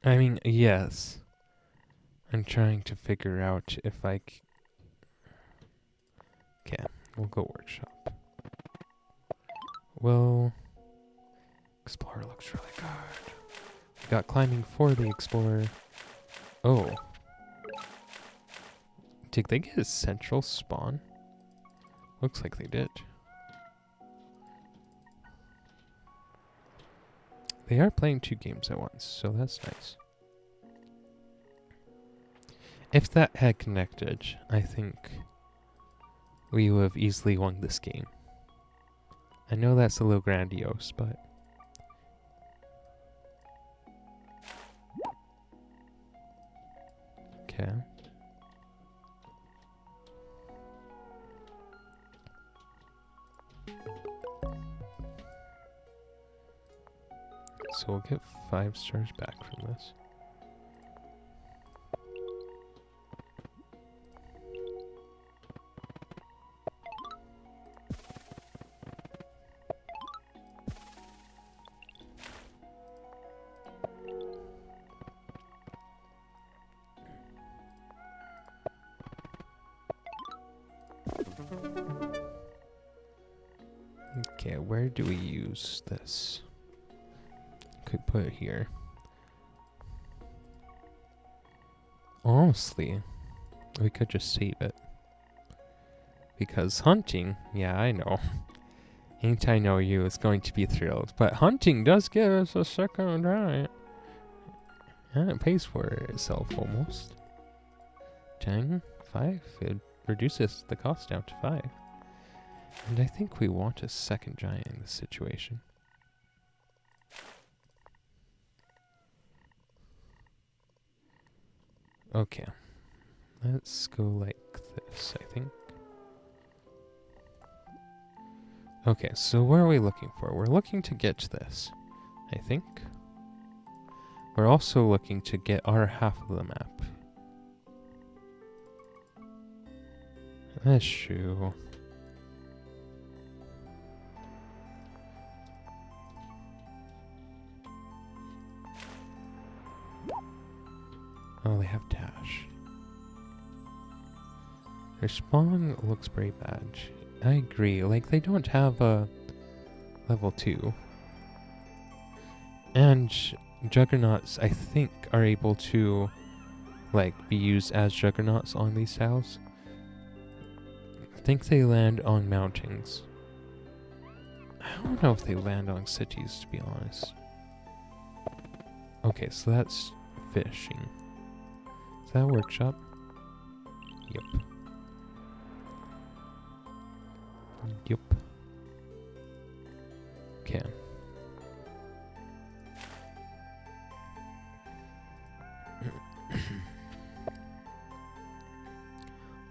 I mean, yes. I'm trying to figure out if I... Okay, we'll go workshop. Well, Explorer looks really good. We got climbing for the Explorer. Oh. Did they get a central spawn? Looks like they did. They are playing 2 games at once, so that's nice. If that had connected, I think we would have easily won this game. I know that's a little grandiose, but... Okay. So we'll get 5 stars back from this. Okay, where do we use this? Could put it here. Honestly, we could just save it. Because hunting, yeah, I know. Ain't I know you is going to be thrilled. But hunting does give us a second right. And it pays for itself almost. 10, 5, it reduces the cost down to 5. And I think we want a second giant in this situation. Okay. Let's go like this, I think. Okay, so what are we looking for? We're looking to get this, I think. We're also looking to get our half of the map. That's true. Oh, they have dash. Their spawn looks very bad. I agree, like they don't have a level 2. And juggernauts, I think, are able to like be used as juggernauts on these tiles. I think they land on mountains. I don't know if they land on cities, to be honest. Okay, so that's fishing. Is that a workshop? Yep. Yep. Okay.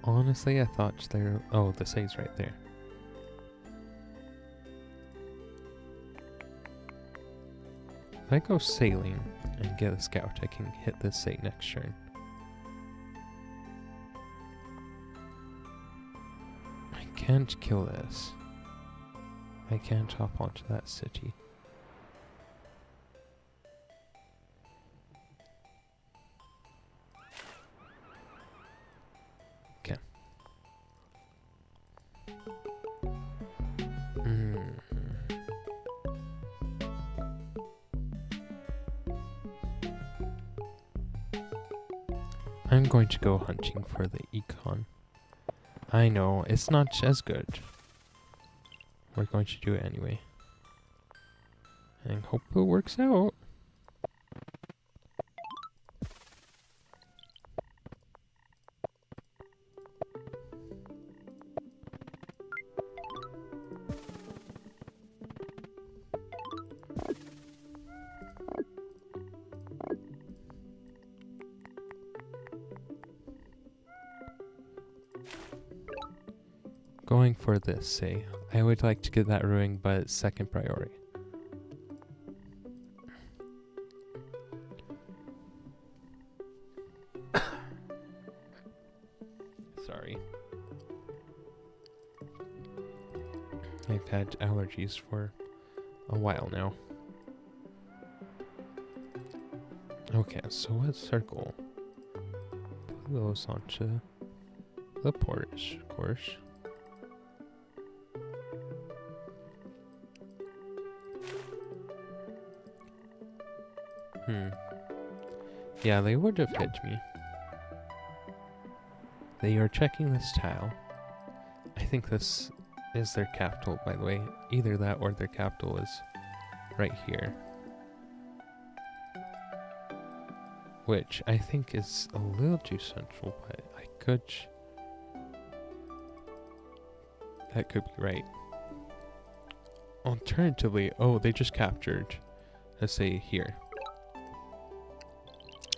Honestly, I thought there... Oh, the save's right there. If I go sailing and get a scout, I can hit this save next turn. I can't kill this. I can't hop onto that city. Okay. I'm going to go hunting for the econ. I know, it's not as good. We're going to do it anyway. And hope it works out. Going for this, say. I would like to get that ruined, but it's second priority. Sorry. I've had allergies for a while now. Okay, so what's our goal? Put those onto the porch, of course. Yeah, they would have hit me. They are checking this tile. I think this is their capital, by the way. Either that or their capital is right here. Which I think is a little too central, but I could... That could be right. Alternatively, oh, they just captured, let's say here.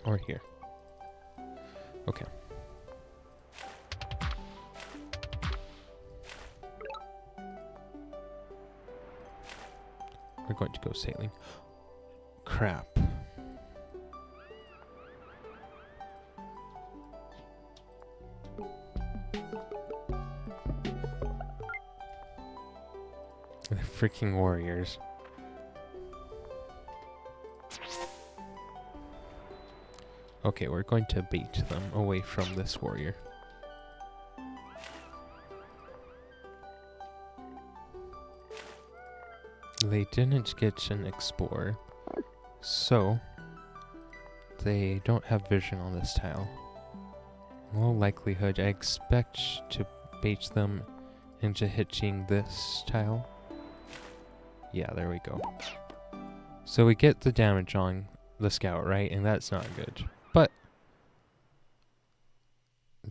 Or here. Okay. We're going to go sailing. Crap. The freaking warriors. Okay, we're going to bait them away from this warrior. They didn't get an explorer, so they don't have vision on this tile. In all likelihood, I expect to bait them into hitting this tile. Yeah, there we go. So we get the damage on the scout, right? And that's not good. But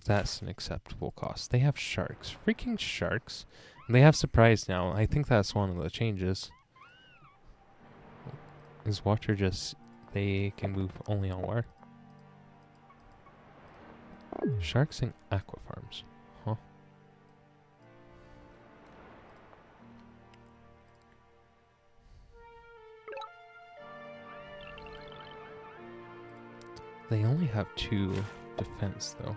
that's an acceptable cost. They have sharks. Freaking sharks. And they have surprise now. I think that's one of the changes. Is water just... They can move only on water. Sharks and aqua farms. Huh. They only have 2 defense, though.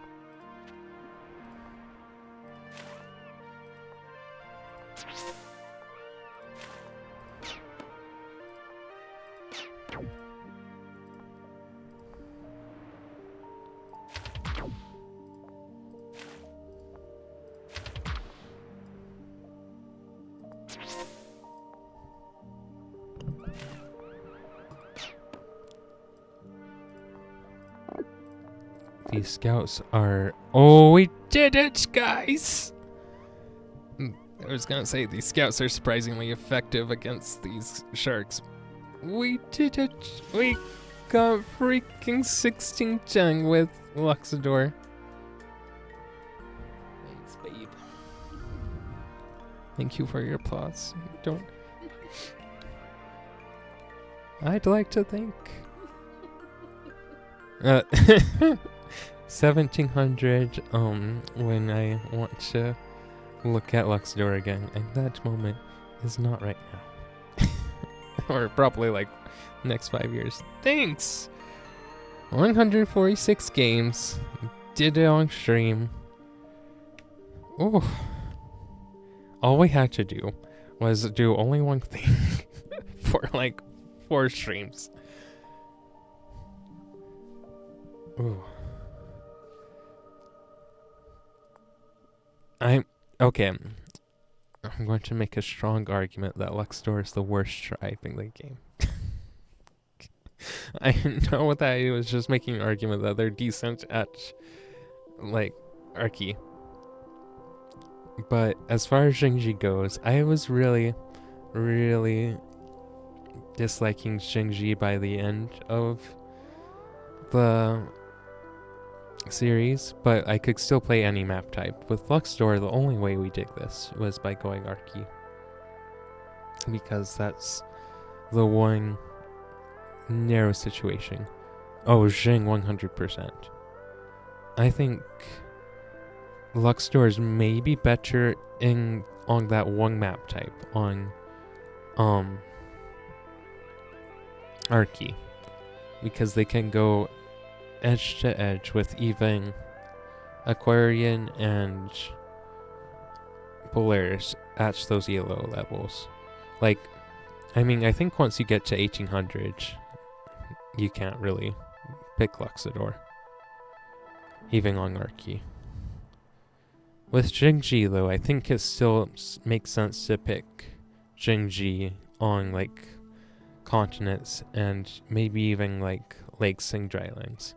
These scouts are... Oh, we did it, guys! I was gonna say, these scouts are surprisingly effective against these sharks. We did it! We got freaking 16 Cheng with Luxidoor. Thanks, babe. Thank you for your applause. Don't... I'd like to thank... 1700 when I want to look at Luxidor again, and that moment is not right now. Or probably like next 5 years. Thanks! 146 games. Did it on stream. Oh. All we had to do was do only one thing for like 4 streams. Ooh. Okay. I'm going to make a strong argument that Luxidor is the worst tribe in the game. I know that I was just making an argument that they're decent at, like, Archie. But as far as Xingji goes, I was really, really disliking Xingji by the end of the series, but I could still play any map type. With Luxidor, the only way we did this was by going Archie, because that's the one narrow situation. Oh, Jing 100%. I think Luxidor is maybe better on that one map type on Archie, because they can go edge to edge with even Aquarian and Polaris at those yellow levels. Like, I mean, I think once you get to 1800, you can't really pick Luxidor, even on Archie. With Jingji though, I think it still makes sense to pick Jingji on like continents and maybe even like lakes and drylands.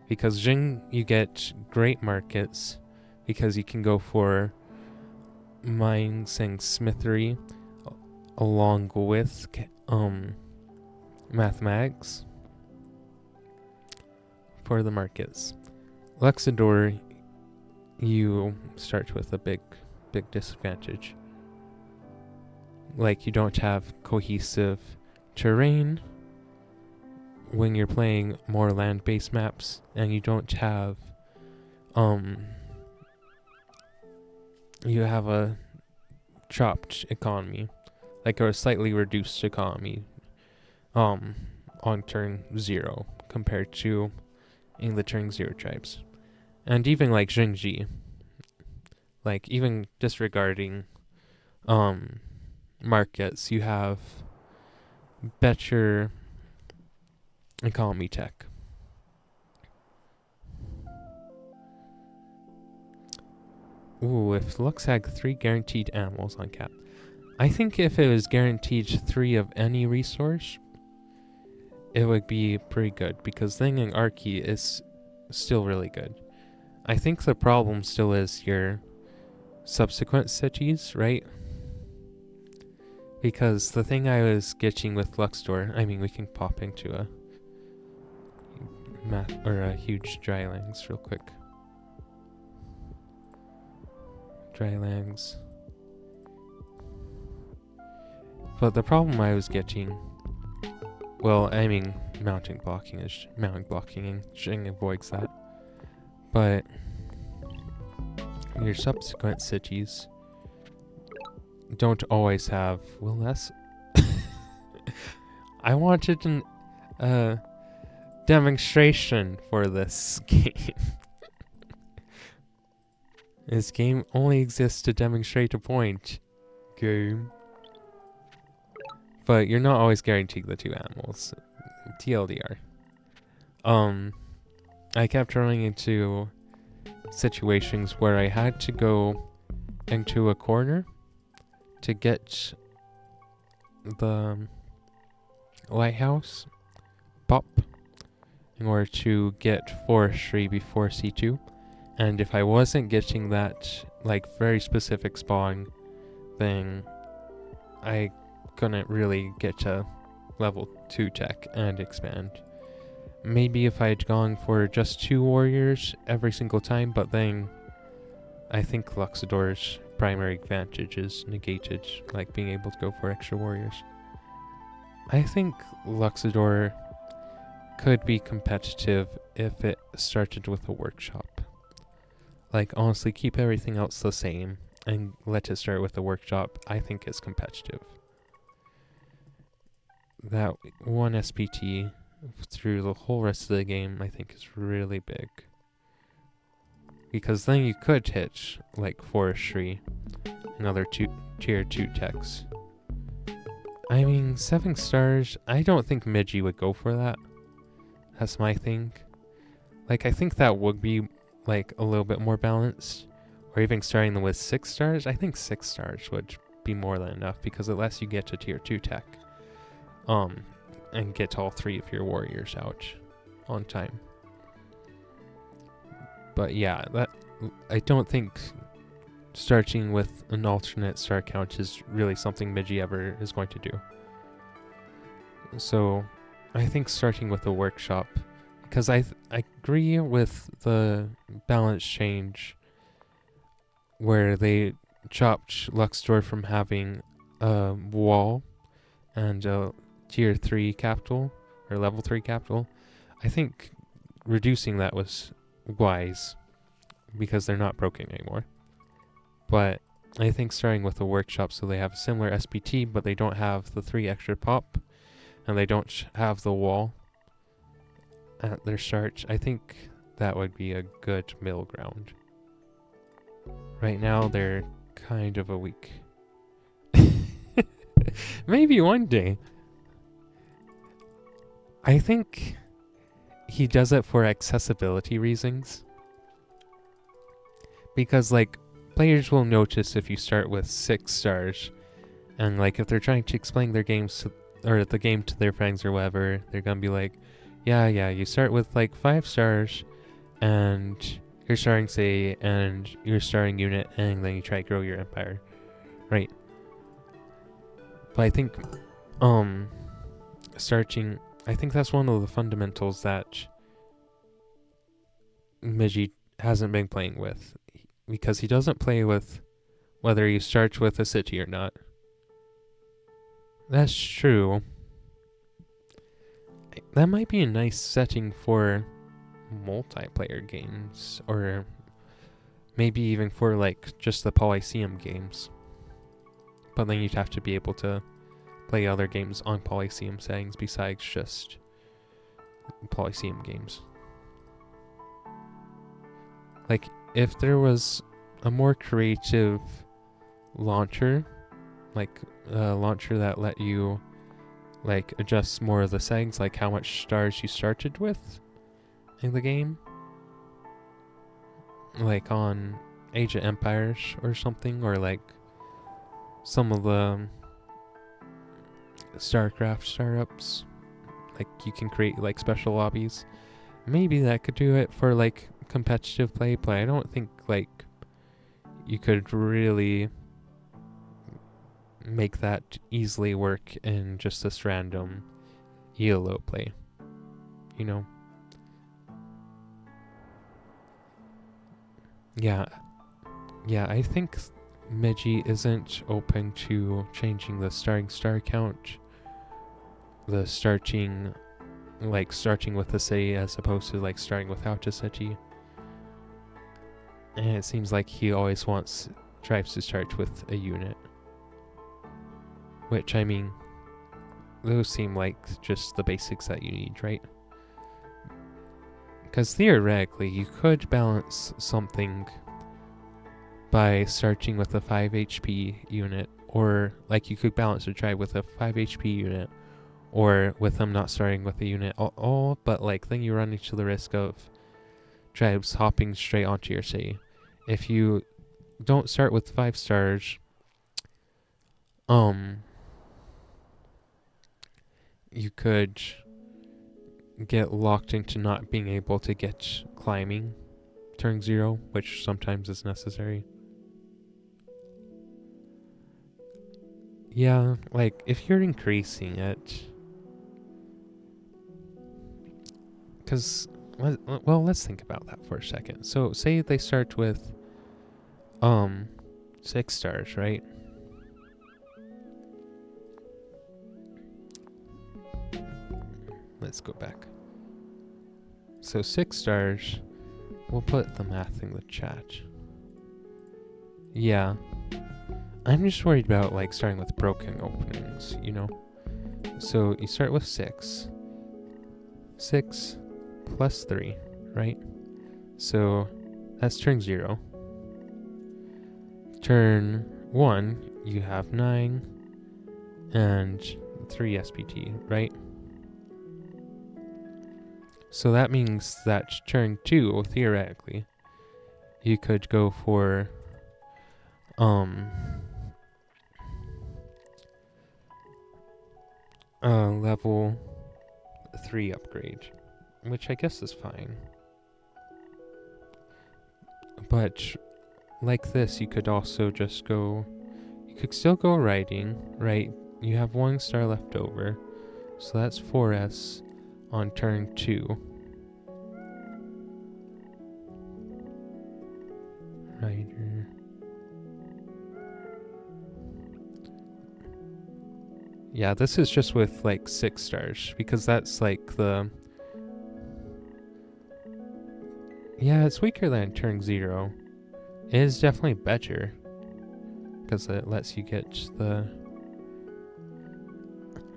Because Jing, you get great markets because you can go for mines and smithery along with mathematics for the markets. Luxidor, you start with a big disadvantage. Like, you don't have cohesive terrain when you're playing more land-based maps, and you don't have you have a chopped economy, like a slightly reduced economy on turn 0 compared to in the turn 0 tribes. And even like Jingji, like even disregarding markets, you have better economy tech. Ooh, if Lux had 3 guaranteed animals on cap. I think if it was guaranteed 3 of any resource, it would be pretty good, because Ling and Archie is still really good. I think the problem still is your subsequent cities, right? Because the thing I was getting with Luxidor, I mean, we can pop into a huge drylands real quick. Drylands. But the problem I was getting, well, I mean, mountain blocking and Jing avoids that. But your subsequent cities don't always have, well, that's I wanted an demonstration for this game. This game only exists to demonstrate a point. Game. But you're not always guaranteed the 2 animals. TLDR. I kept running into situations where I had to go into a corner to get the lighthouse pop in order to get forestry before C2. And if I wasn't getting that, like, very specific spawn thing, I couldn't really get to level 2 tech and expand. Maybe if I'd gone for just 2 warriors every single time, but then I think Luxidor's primary advantage is negated, like being able to go for extra warriors. I think Luxidor could be competitive if it started with a workshop. Like, honestly, keep everything else the same and let it start with a workshop. I think it's competitive. That one SPT through the whole rest of the game, I think, is really big. Because then you could hit, like, forestry and other tier 2 techs. I mean, 7 stars, I don't think Migi would go for that. That's my thing. Like, I think that would be, like, a little bit more balanced. Or even starting them with 6 stars, I think 6 stars would be more than enough, because it lets you get to tier 2 tech. And get all 3 of your warriors out on time. But yeah, I don't think starting with an alternate star count is really something Migi ever is going to do. So I think starting with a workshop, because I agree with the balance change where they chopped Luxidor from having a wall and a tier 3 capital, or level 3 capital. I think reducing that was wise, because they're not broken anymore. But I think starting with a workshop so they have a similar SPT, but they don't have the 3 extra pop, and they don't have the wall at their start, I think that would be a good middle ground. Right now, they're kind of a weak. Maybe one day. I think he does it for accessibility reasons. Because, like, players will notice if you start with 6 stars, and, like, if they're trying to explain their games or the game to their friends or whatever, they're gonna be like, yeah, you start with, like, 5 stars, and you're starting, say, and you're starting unit, and then you try to grow your empire, right? But I think, I think that's one of the fundamentals that Miji hasn't been playing with, because he doesn't play with whether you start with a city or not. That's true. That might be a nice setting for multiplayer games, or maybe even for, like, just the Polyseum games. But then you'd have to be able to play other games on Polyseum settings besides just Polyseum games. Like, if there was a more creative launcher, like a launcher that let you, like, adjust more of the settings, like how much stars you started with in the game, like on Age of Empires or something, or like some of the StarCraft startups, like you can create like special lobbies. Maybe that could do it for like competitive play, but I don't think like you could really make that easily work in just this random ELO play, you know? Yeah, I think Miji isn't open to changing the starting star count, the starting with a city as opposed to like starting without a city. And it seems like he always wants tribes to start with a unit. Which, I mean, those seem like just the basics that you need, right? Because theoretically, you could balance something by starting with a 5 HP unit, or like you could balance a tribe with a 5 HP unit, or with them not starting with a unit at all, but like then you run into the risk of tribes hopping straight onto your city. If you don't start with 5 stars, you could get locked into not being able to get climbing turn 0, which sometimes is necessary. Yeah, like if you're increasing it, because, well, let's think about that for a second. So say they start with 6 stars, right? Let's go back. So 6 stars, we'll put the math in the chat. Yeah. I'm just worried about like starting with broken openings, you know? So you start with 6. 6 plus 3, right? So that's turn 0. Turn 1, you have 9 and 3 SPT, right? So that means that turn 2, theoretically, you could go for level 3 upgrade, which I guess is fine. But like this, you could also just go, you could still go riding, right? You have 1 star left over, so that's 4S on turn 2. Rider. Yeah, this is just with like 6 stars, because that's like the... Yeah, it's weaker than turn 0. It is definitely better, because it lets you get the...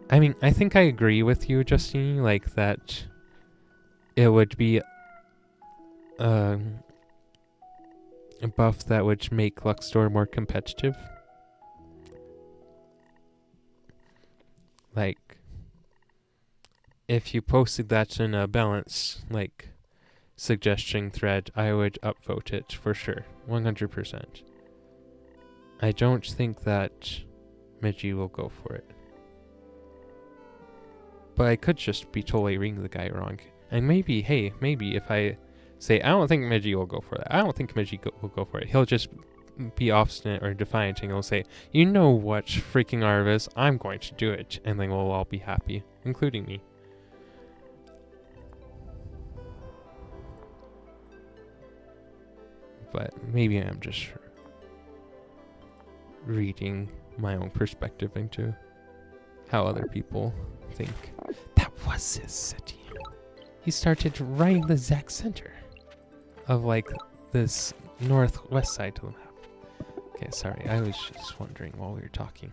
I mean, I think I agree with you, Justine, like that it would be a buff that would make Luxidoor more competitive. Like, if you posted that in a balance, like, suggestion thread, I would upvote it for sure. 100%. I don't think that Midgie will go for it. But I could just be totally reading the guy wrong. And maybe, hey, maybe if I say, I don't think Midgie will go for that. I don't think Midgie will go for it. He'll just be obstinate or defiant and he'll say, you know what, freaking Arvis, I'm going to do it. And then we'll all be happy, including me. But maybe I'm just reading my own perspective into how other people think. That was his city. He started right in the exact center of like this northwest side of the map. Okay, sorry, I was just wondering while we were talking.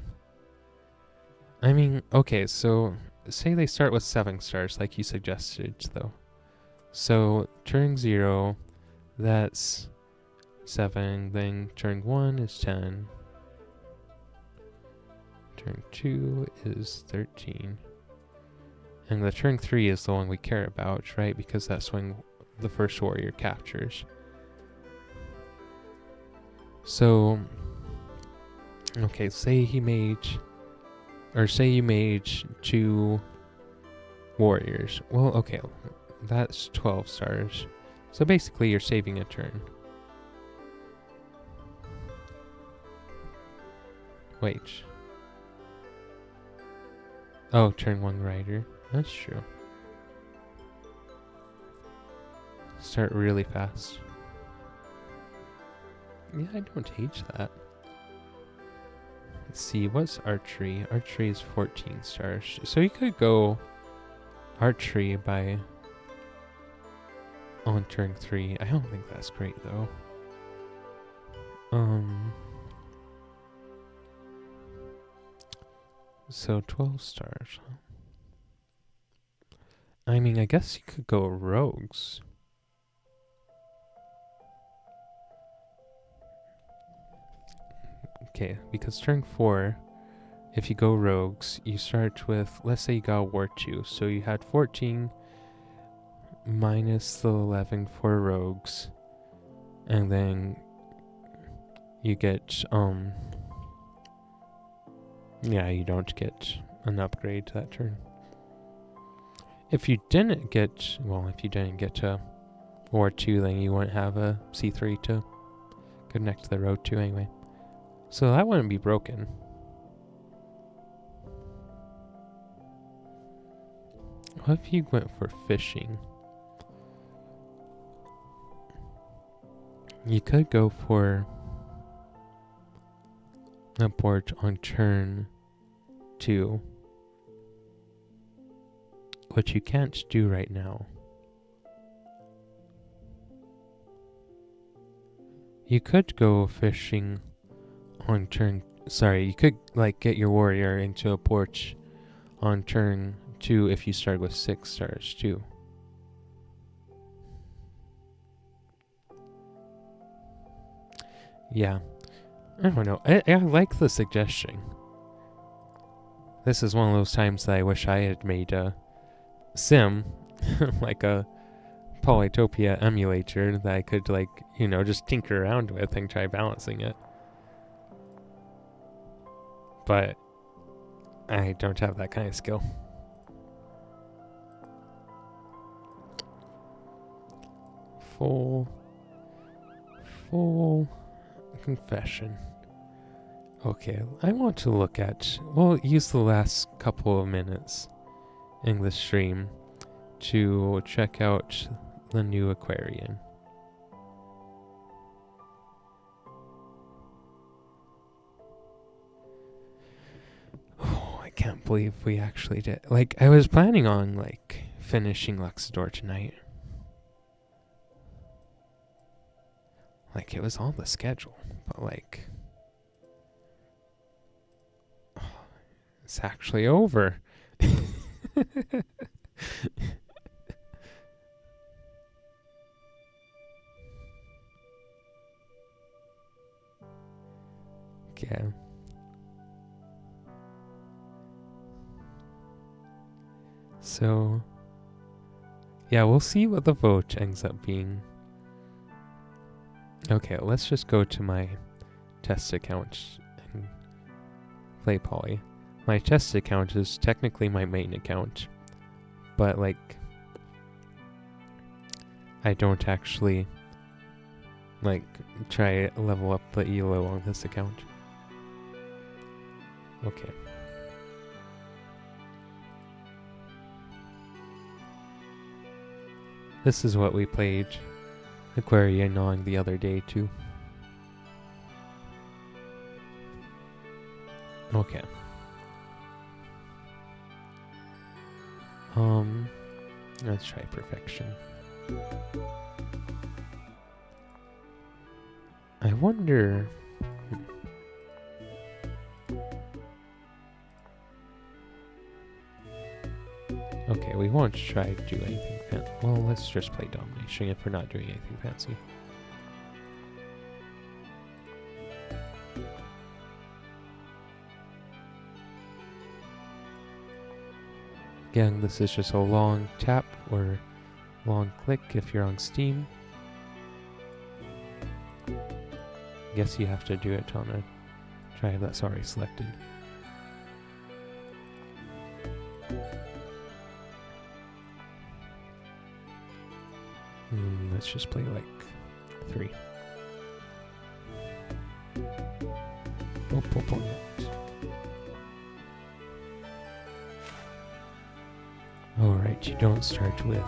I mean, okay, so say they start with 7 stars like you suggested though. So turn 0, that's 7, then turn 1 is 10. Turn 2 is 13. And the turn 3 is the one we care about, right? Because that's when the first warrior captures. So, okay, say you made 2 warriors. Well, okay, that's 12 stars. So basically you're saving a turn. Wait. Oh, turn 1 rider. That's true. Start really fast. Yeah, I don't hate that. Let's see, what's archery? Archery is 14 stars. So you could go archery by on turn 3. I don't think that's great though. So 12 stars. I mean, I guess you could go rogues. Okay, because turn 4, if you go rogues, you start with, let's say you got War 2. So you had 14 minus the 11 for rogues. And then you get, yeah, you don't get an upgrade that turn. If you didn't get to War 2, then you wouldn't have a C3 to connect the road to anyway. So that wouldn't be broken. What if you went for fishing? You could go for a port on turn 2, which you can't do right now. You could go fishing on turn... Sorry, you could like get your warrior into a port on turn 2 if you start with 6 stars too. Yeah. I don't know. I like the suggestion. This is one of those times that I wish I had made a sim, like a Polytopia emulator that I could, like, you know, just tinker around with and try balancing it. But I don't have that kind of skill. Full confession. Okay, I want to look at, we'll use the last couple of minutes in the stream to check out the new aquarium. Oh, I can't believe we actually did. Like, I was planning on, like, finishing Luxidoor tonight. Like, it was on the schedule, but, like, it's actually over. Okay. So, yeah, we'll see what the vote ends up being. Okay, let's just go to my test account and play Poly. My test account is technically my main account, but like, I don't actually like try level up the ELO on this account. Okay. This is what we played Aquarian on the other day too. Okay. Let's try perfection. I wonder. Okay, we won't try to do anything fancy. Well, let's just play domination if we're not doing anything fancy. Again, this is just a long tap or long click if you're on Steam. Guess you have to do it on a tribe that's already selected. Let's just play like 3. Alright, you don't start with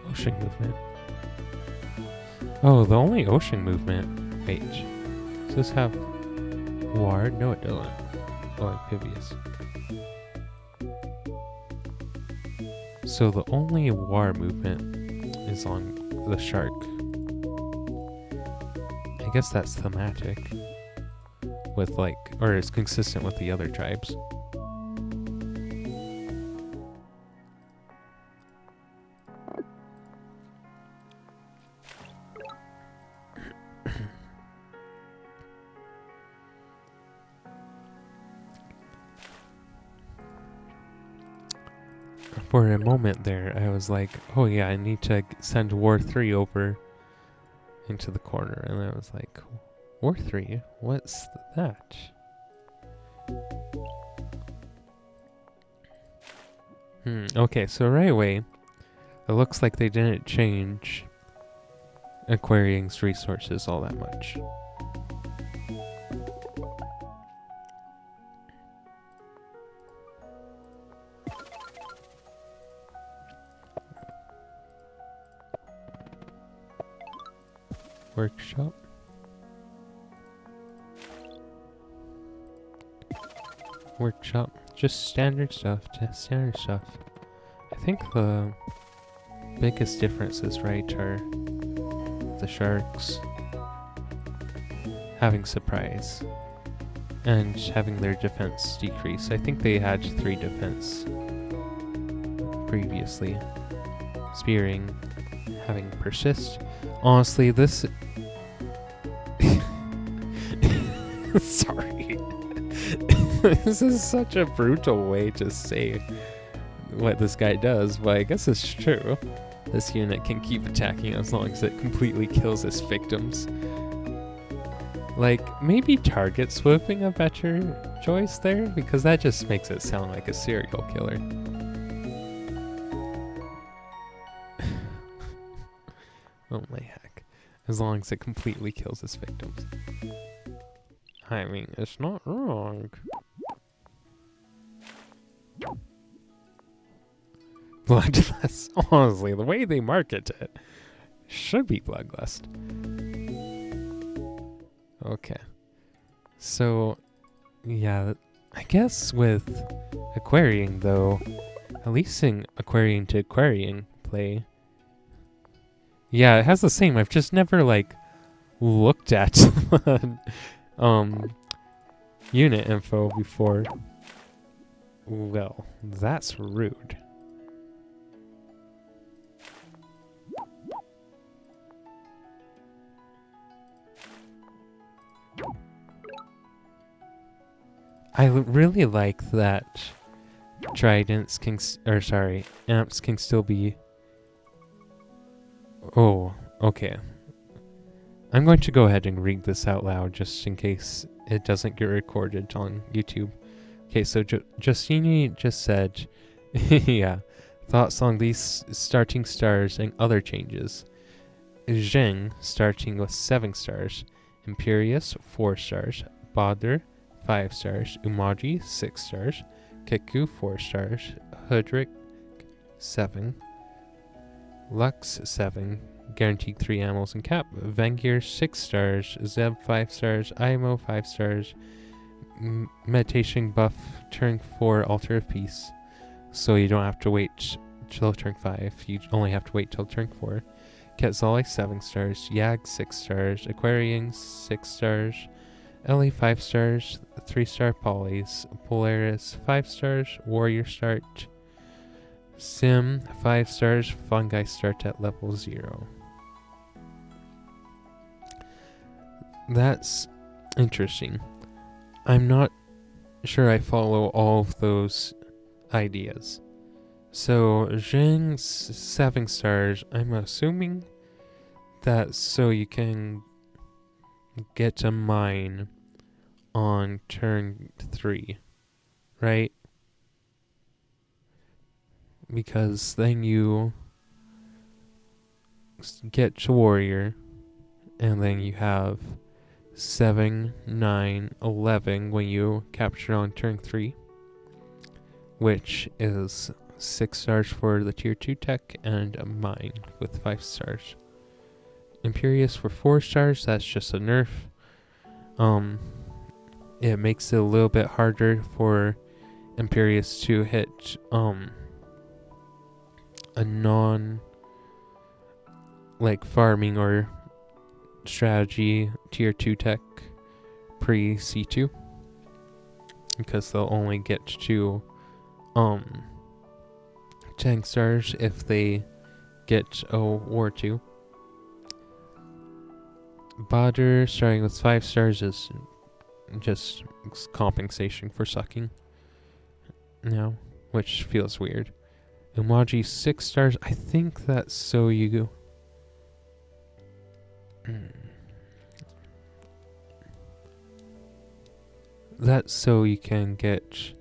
ocean movement. Oh, the only ocean movement. Wait, does this have war? No, it doesn't. Oh, amphibious. So the only war movement is on the shark. I guess that's thematic with like, or it's consistent with the other tribes. For a moment there, I was like, oh yeah, I need to send War 3 over into the corner. And I was like, War 3? What's that? Okay, so right away, it looks like they didn't change Aquarian's resources all that much. Workshop. Workshop. Just standard stuff. Just standard stuff. I think the biggest differences, right, are the sharks having surprise and having their defense decrease. I think they had 3 defense previously. Spearing, having persist. Honestly, this... Sorry. This is such a brutal way to say what this guy does, but I guess it's true. This unit can keep attacking as long as it completely kills its victims. Like, maybe target swooping a better choice there? Because that just makes it sound like a serial killer. Oh my heck. As long as it completely kills its victims. I mean, it's not wrong. Bloodlust. Honestly, the way they market it should be Bloodlust. Okay. So, yeah, I guess with Aquarian, though, at least in Aquarian to Aquarian play, yeah, it has the same. I've just never, like, looked at unit info before. Well, that's rude. I really like that tridents can, amps can still be. Oh, okay. I'm going to go ahead and read this out loud just in case it doesn't get recorded on YouTube. Okay, so Justini just said, yeah, thoughts on these starting stars and other changes. Zheng starting with 7 stars, Imperius 4 stars, Badr 5 stars, Oumaji 6 stars, Kiku 4 stars, Hudrik 7, Lux 7, guaranteed 3 ammos and cap, Vengir 6 stars, Zeb 5 stars, Imo 5 stars, meditation buff turn 4 altar of peace, so you don't have to wait till turn 5, you only have to wait till turn 4. Quetzalcoatl 7 stars, Yag 6 stars, Aquarian 6 stars, Ellie 5 stars, 3-star Polys, Polaris 5 stars, Warrior start, Sim 5 stars, Fungi start at level 0. That's interesting. I'm not sure I follow all of those ideas. So, Zheng's 7 stars, I'm assuming that's so you can get a mine on turn 3, right? Because then you get to warrior, and then you have 7, 9, 11 when you capture on turn 3, which is 6 stars for the tier 2 tech and a mine with 5 stars. Imperius for 4 stars, that's just a nerf. It makes it a little bit harder for Imperius to hit a non farming or strategy tier 2 tech pre C2, because they'll only get to 10 stars if they get a war 2. Badr starting with 5 stars is just compensation for sucking now, which feels weird. Oumaji 6 stars, I think that's so you that's so you can get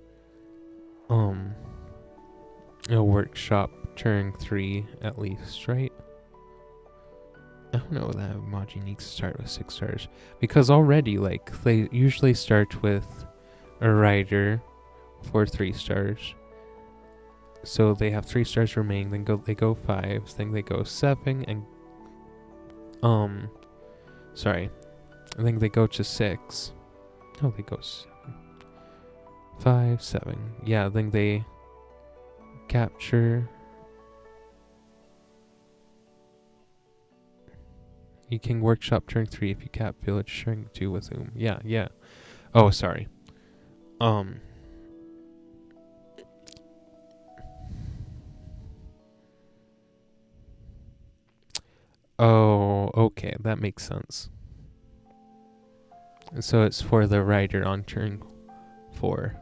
a workshop turn 3 at least, right? I don't know that Oumaji needs to start with 6 stars, because already they usually start with a rider for 3 stars. So they have 3 stars remaining, then they go 5, then they go 7, and I think they go to 6. No, they go 7. 5, 7. Yeah, then they capture. You can workshop turn 3 if you cap village turn 2 with whom. Yeah. Oh, sorry. Oh, okay, that makes sense. So it's for the rider on turn 4.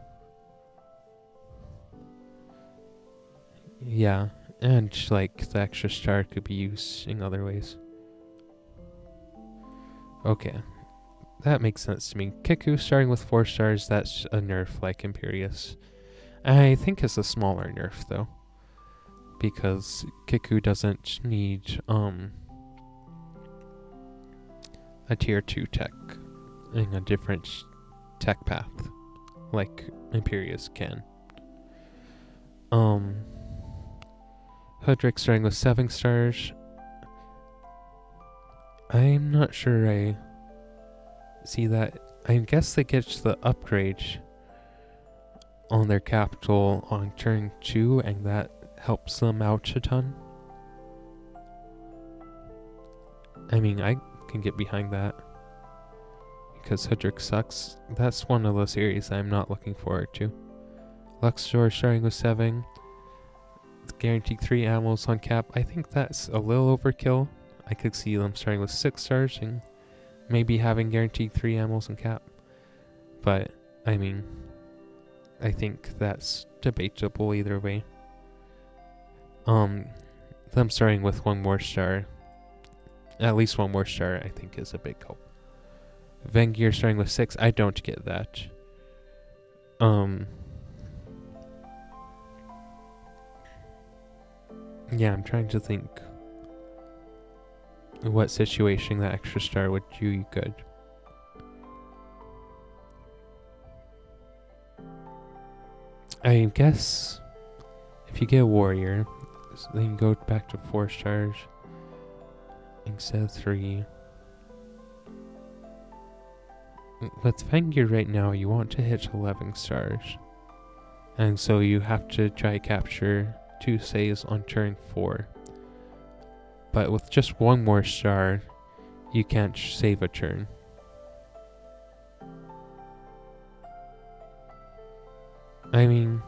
Yeah, and the extra star could be used in other ways. Okay, that makes sense to me. Kiku starting with 4 stars, that's a nerf like Imperius. I think it's a smaller nerf though, because Kiku doesn't need a tier 2 tech in a different tech path like Imperius can. Hudrik starting with 7 stars. I'm not sure I see that. I guess they get the upgrade on their capital on turn 2, and that helps them out a ton. I mean, I can get behind that, because Hudrik sucks. That's one of those series I'm not looking forward to. Luxidoor starting with 7. Guaranteed 3 ammos on cap. I think that's a little overkill. I could see them starting with 6 stars and maybe having guaranteed 3 ammos on cap. But, I mean, I think that's debatable either way. Them starting with 1 more star, at least 1 more star, I think is a big help. Vangear starting with 6, I don't get that. Yeah, I'm trying to think what situation that extra star would do you good. I guess if you get a warrior, then you go back to 4 stars instead of 3. With Vangear right now, you want to hit 11 stars. And so you have to try capture 2 saves on turn 4. But with just 1 more star, you can't save a turn. I mean,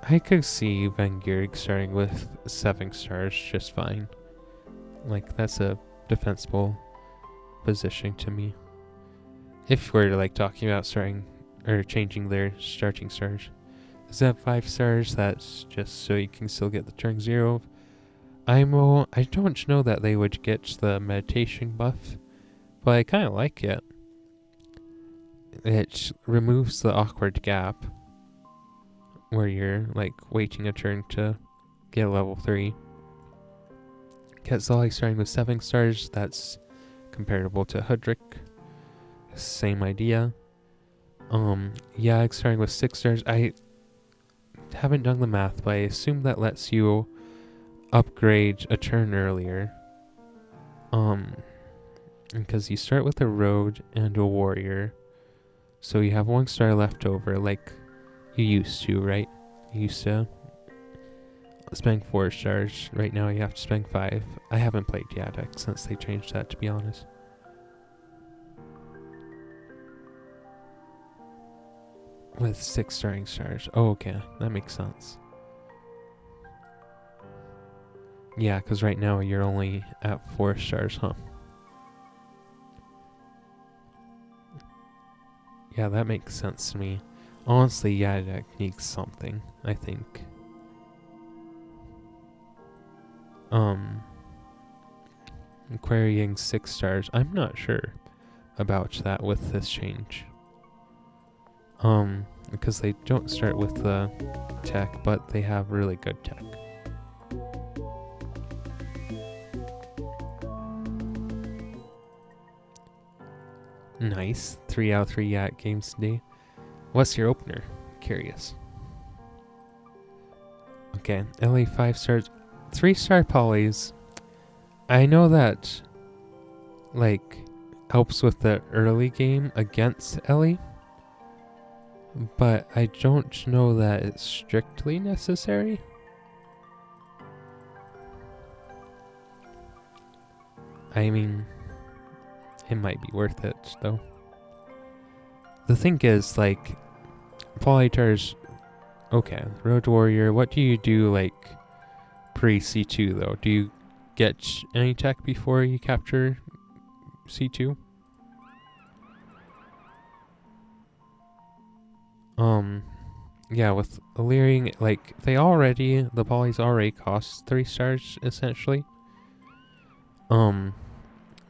I could see Vangear starting with 7 stars just fine. Like, that's a defensible position to me. If we're like talking about starting or changing their starting stars. Is that 5 stars? That's just so you can still get the turn 0. I don't know that they would get the meditation buff, but I kind of like it. It removes the awkward gap where you're like waiting a turn to get a level 3. Quetzalcoatl starting with 7 stars, that's comparable to Hudrick. Same idea. Yag starting with 6 stars. I haven't done the math, but I assume that lets you upgrade a turn earlier. Because you start with a road and a warrior, so you have 1 star left over, like you used to, right? You used to spend 4 stars. Right now you have to spend 5. I haven't played Yadek since they changed that, to be honest. With 6 starting stars. Oh, okay. That makes sense. Yeah, because right now you're only at 4 stars, huh? Yeah, that makes sense to me. Honestly, Yadek needs something, I think. Querying 6 stars. I'm not sure about that with this change. Because they don't start with the tech, but they have really good tech. Nice. 3 out of 3 Yak games today. What's your opener? Curious. Okay, LA 5 stars. 3 star polys. I know that, like, helps with the early game against Ellie, but I don't know that it's strictly necessary. I mean, it might be worth it, though. The thing is, like, Polytar's... Okay, Road Warrior, what do you do, like, pre-C2, though? Do you get any tech before you capture C2? Yeah, with Illyrian, like, the polys already cost 3 stars, essentially.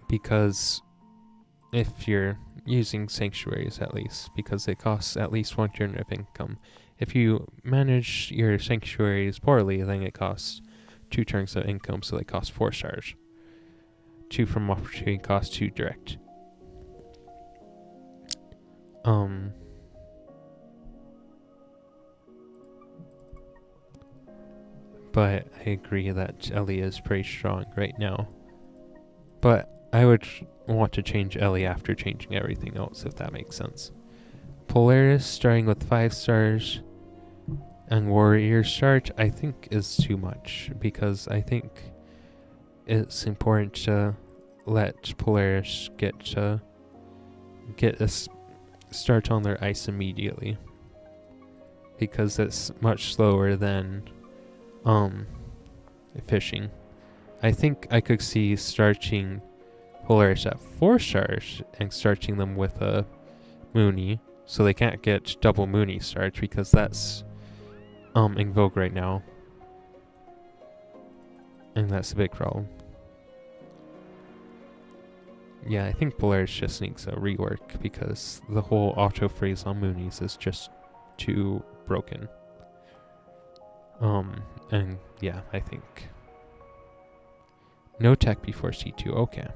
Because if you're using sanctuaries, at least, because it costs at least 1 turn of income. If you manage your sanctuaries poorly, then it costs 2 turns of income, so they cost 4 stars. 2 from opportunity cost 2 direct. But I agree that Ellie is pretty strong right now. But I would want to change Ellie after changing everything else, if that makes sense. Polaris starting with 5 stars and Warrior start, I think is too much, because I think it's important to let Polaris get a start on their ice immediately, because it's much slower than fishing. I think I could see starting Polaris at 4 stars and starting them with a Mooney, So they can't get double Mooney starch because that's in vogue right now. And that's a big problem. Yeah, I think Polaris just needs a rework because the whole auto freeze on Moonies is just too broken. And yeah, I think no tech before C2. Okay.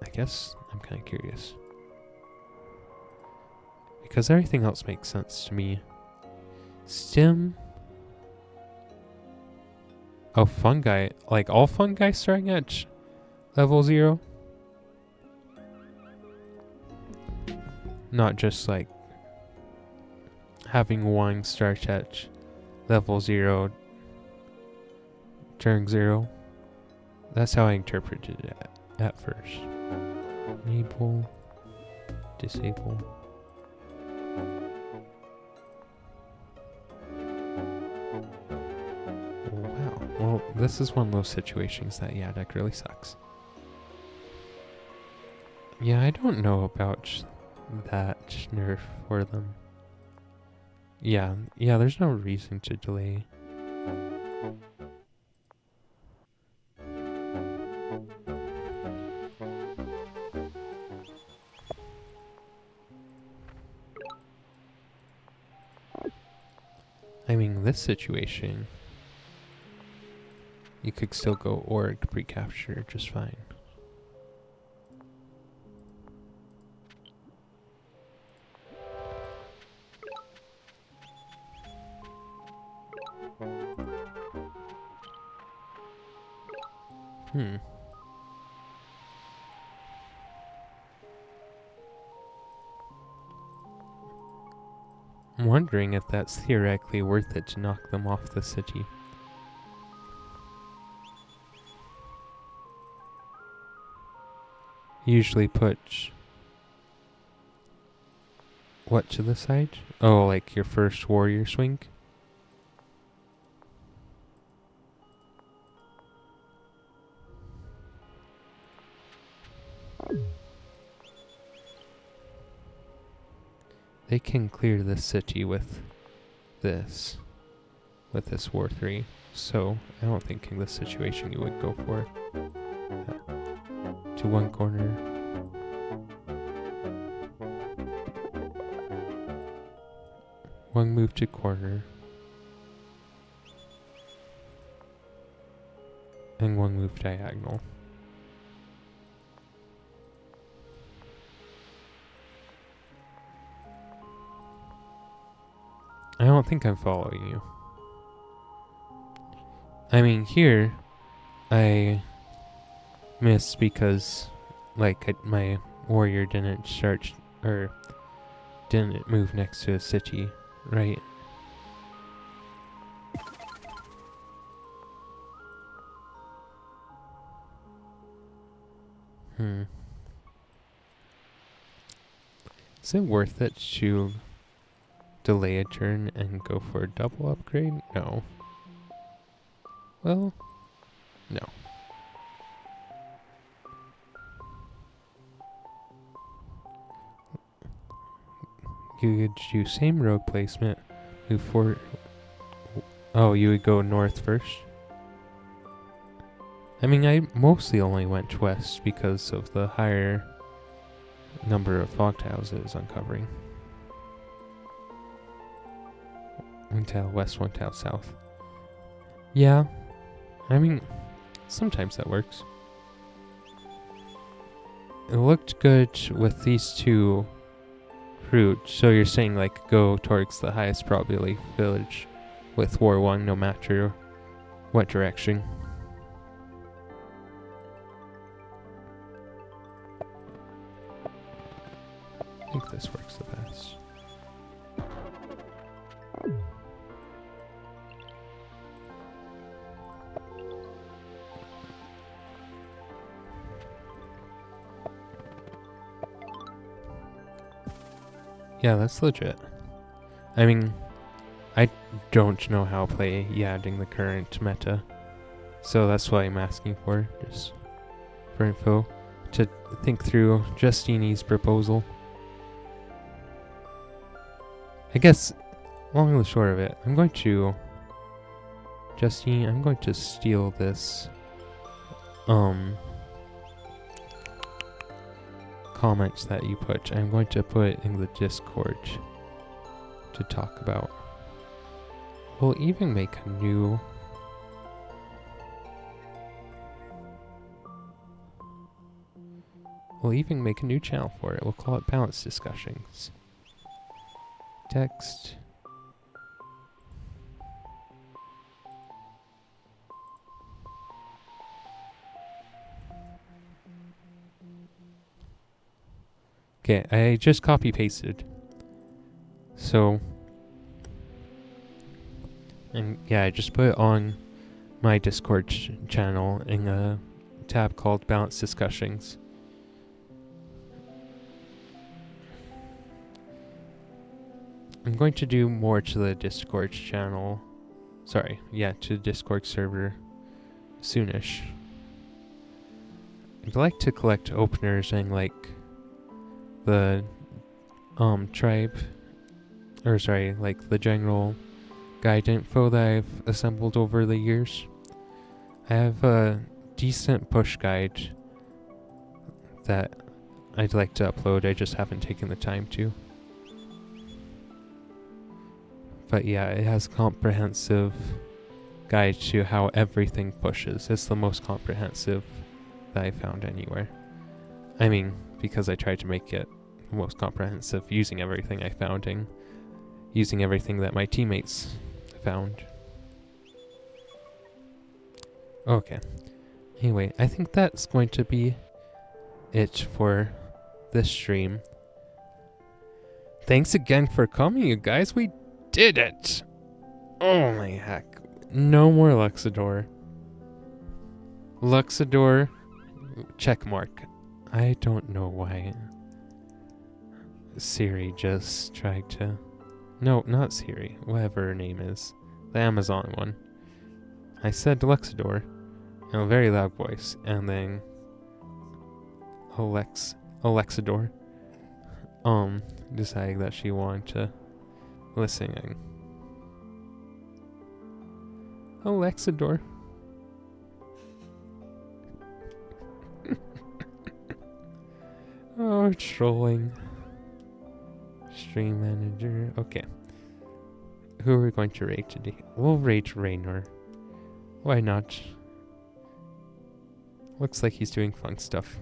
I guess I'm kind of curious because everything else makes sense to me. Stim. Oh, fungi. Like all fungi starting at level 0? Not just like having one start at level 0 during 0. That's how I interpreted it at first. Enable. Disable. Wow. Well, this is one of those situations that, yeah, deck really sucks. Yeah, I don't know about that nerf for them. Yeah, there's no reason to delay. I mean, this situation, you could still go org pre-capture just fine. I'm wondering if that's theoretically worth it to knock them off the city. Usually put what to the side? Oh, like your first warrior swing? They can clear this city with this war 3. So I don't think in this situation you would go for to one corner. One move to corner. And one move diagonal. I don't think I'm following you. I mean, here, I missed because, like, my warrior didn't start, or didn't move next to a city, right? Is it worth it to delay a turn and go for a double upgrade? No. Well, no. You would do same road placement, move forward. Oh, you would go north first? I mean, I mostly only went west because of the higher number of fog tiles it was uncovering. One tile west, one tile south. Yeah, I mean, sometimes that works. It looked good with these two routes, so you're saying like go towards the highest probability village with War 1 no matter what direction. I think this works the best. Yeah, that's legit. I mean, I don't know how to play Yadding the current meta, so that's why I'm asking for, just for info. to think through Justine's proposal. I guess, long and the short of it, I'm going to steal this comments that you put. I'm going to put it in the Discord to talk about. We'll even make a new channel for it. We'll call it Balance Discussions. Text. Okay, I just copy pasted. So, and yeah, I just put it on my Discord channel in a tab called Balance Discussions. I'm going to do more to the Discord channel. Sorry, yeah, to the Discord server soonish. I'd like to collect openers and like the tribe, or sorry, like the general guide info that I've assembled over the years. I have a decent push guide that I'd like to upload. I just haven't taken the time to. But yeah, it has comprehensive guide to how everything pushes. It's the most comprehensive that I found anywhere. I mean, because I tried to make it the most comprehensive using everything I found and using everything that my teammates found. Okay. Anyway, I think that's going to be it for this stream. Thanks again for coming, you guys. We did it! Oh my heck. No more Luxidor. Luxidor checkmark. I don't know why Siri just tried to... No, not Siri. Whatever her name is. The Amazon one. I said Luxidor in a very loud voice, and then Alexidor decided that she wanted to listen. Alexidor. Oh, trolling. Stream manager. Okay. Who are we going to raid today? We'll raid Raynor. Why not? Looks like he's doing fun stuff.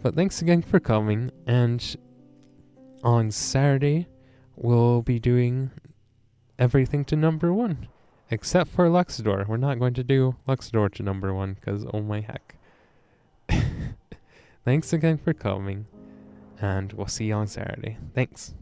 But thanks again for coming, and on Saturday we'll be doing everything to number 1. Except for Luxidor. We're not going to do Luxidor to number 1, because oh my heck. Thanks again for coming, and we'll see you on Saturday. Thanks.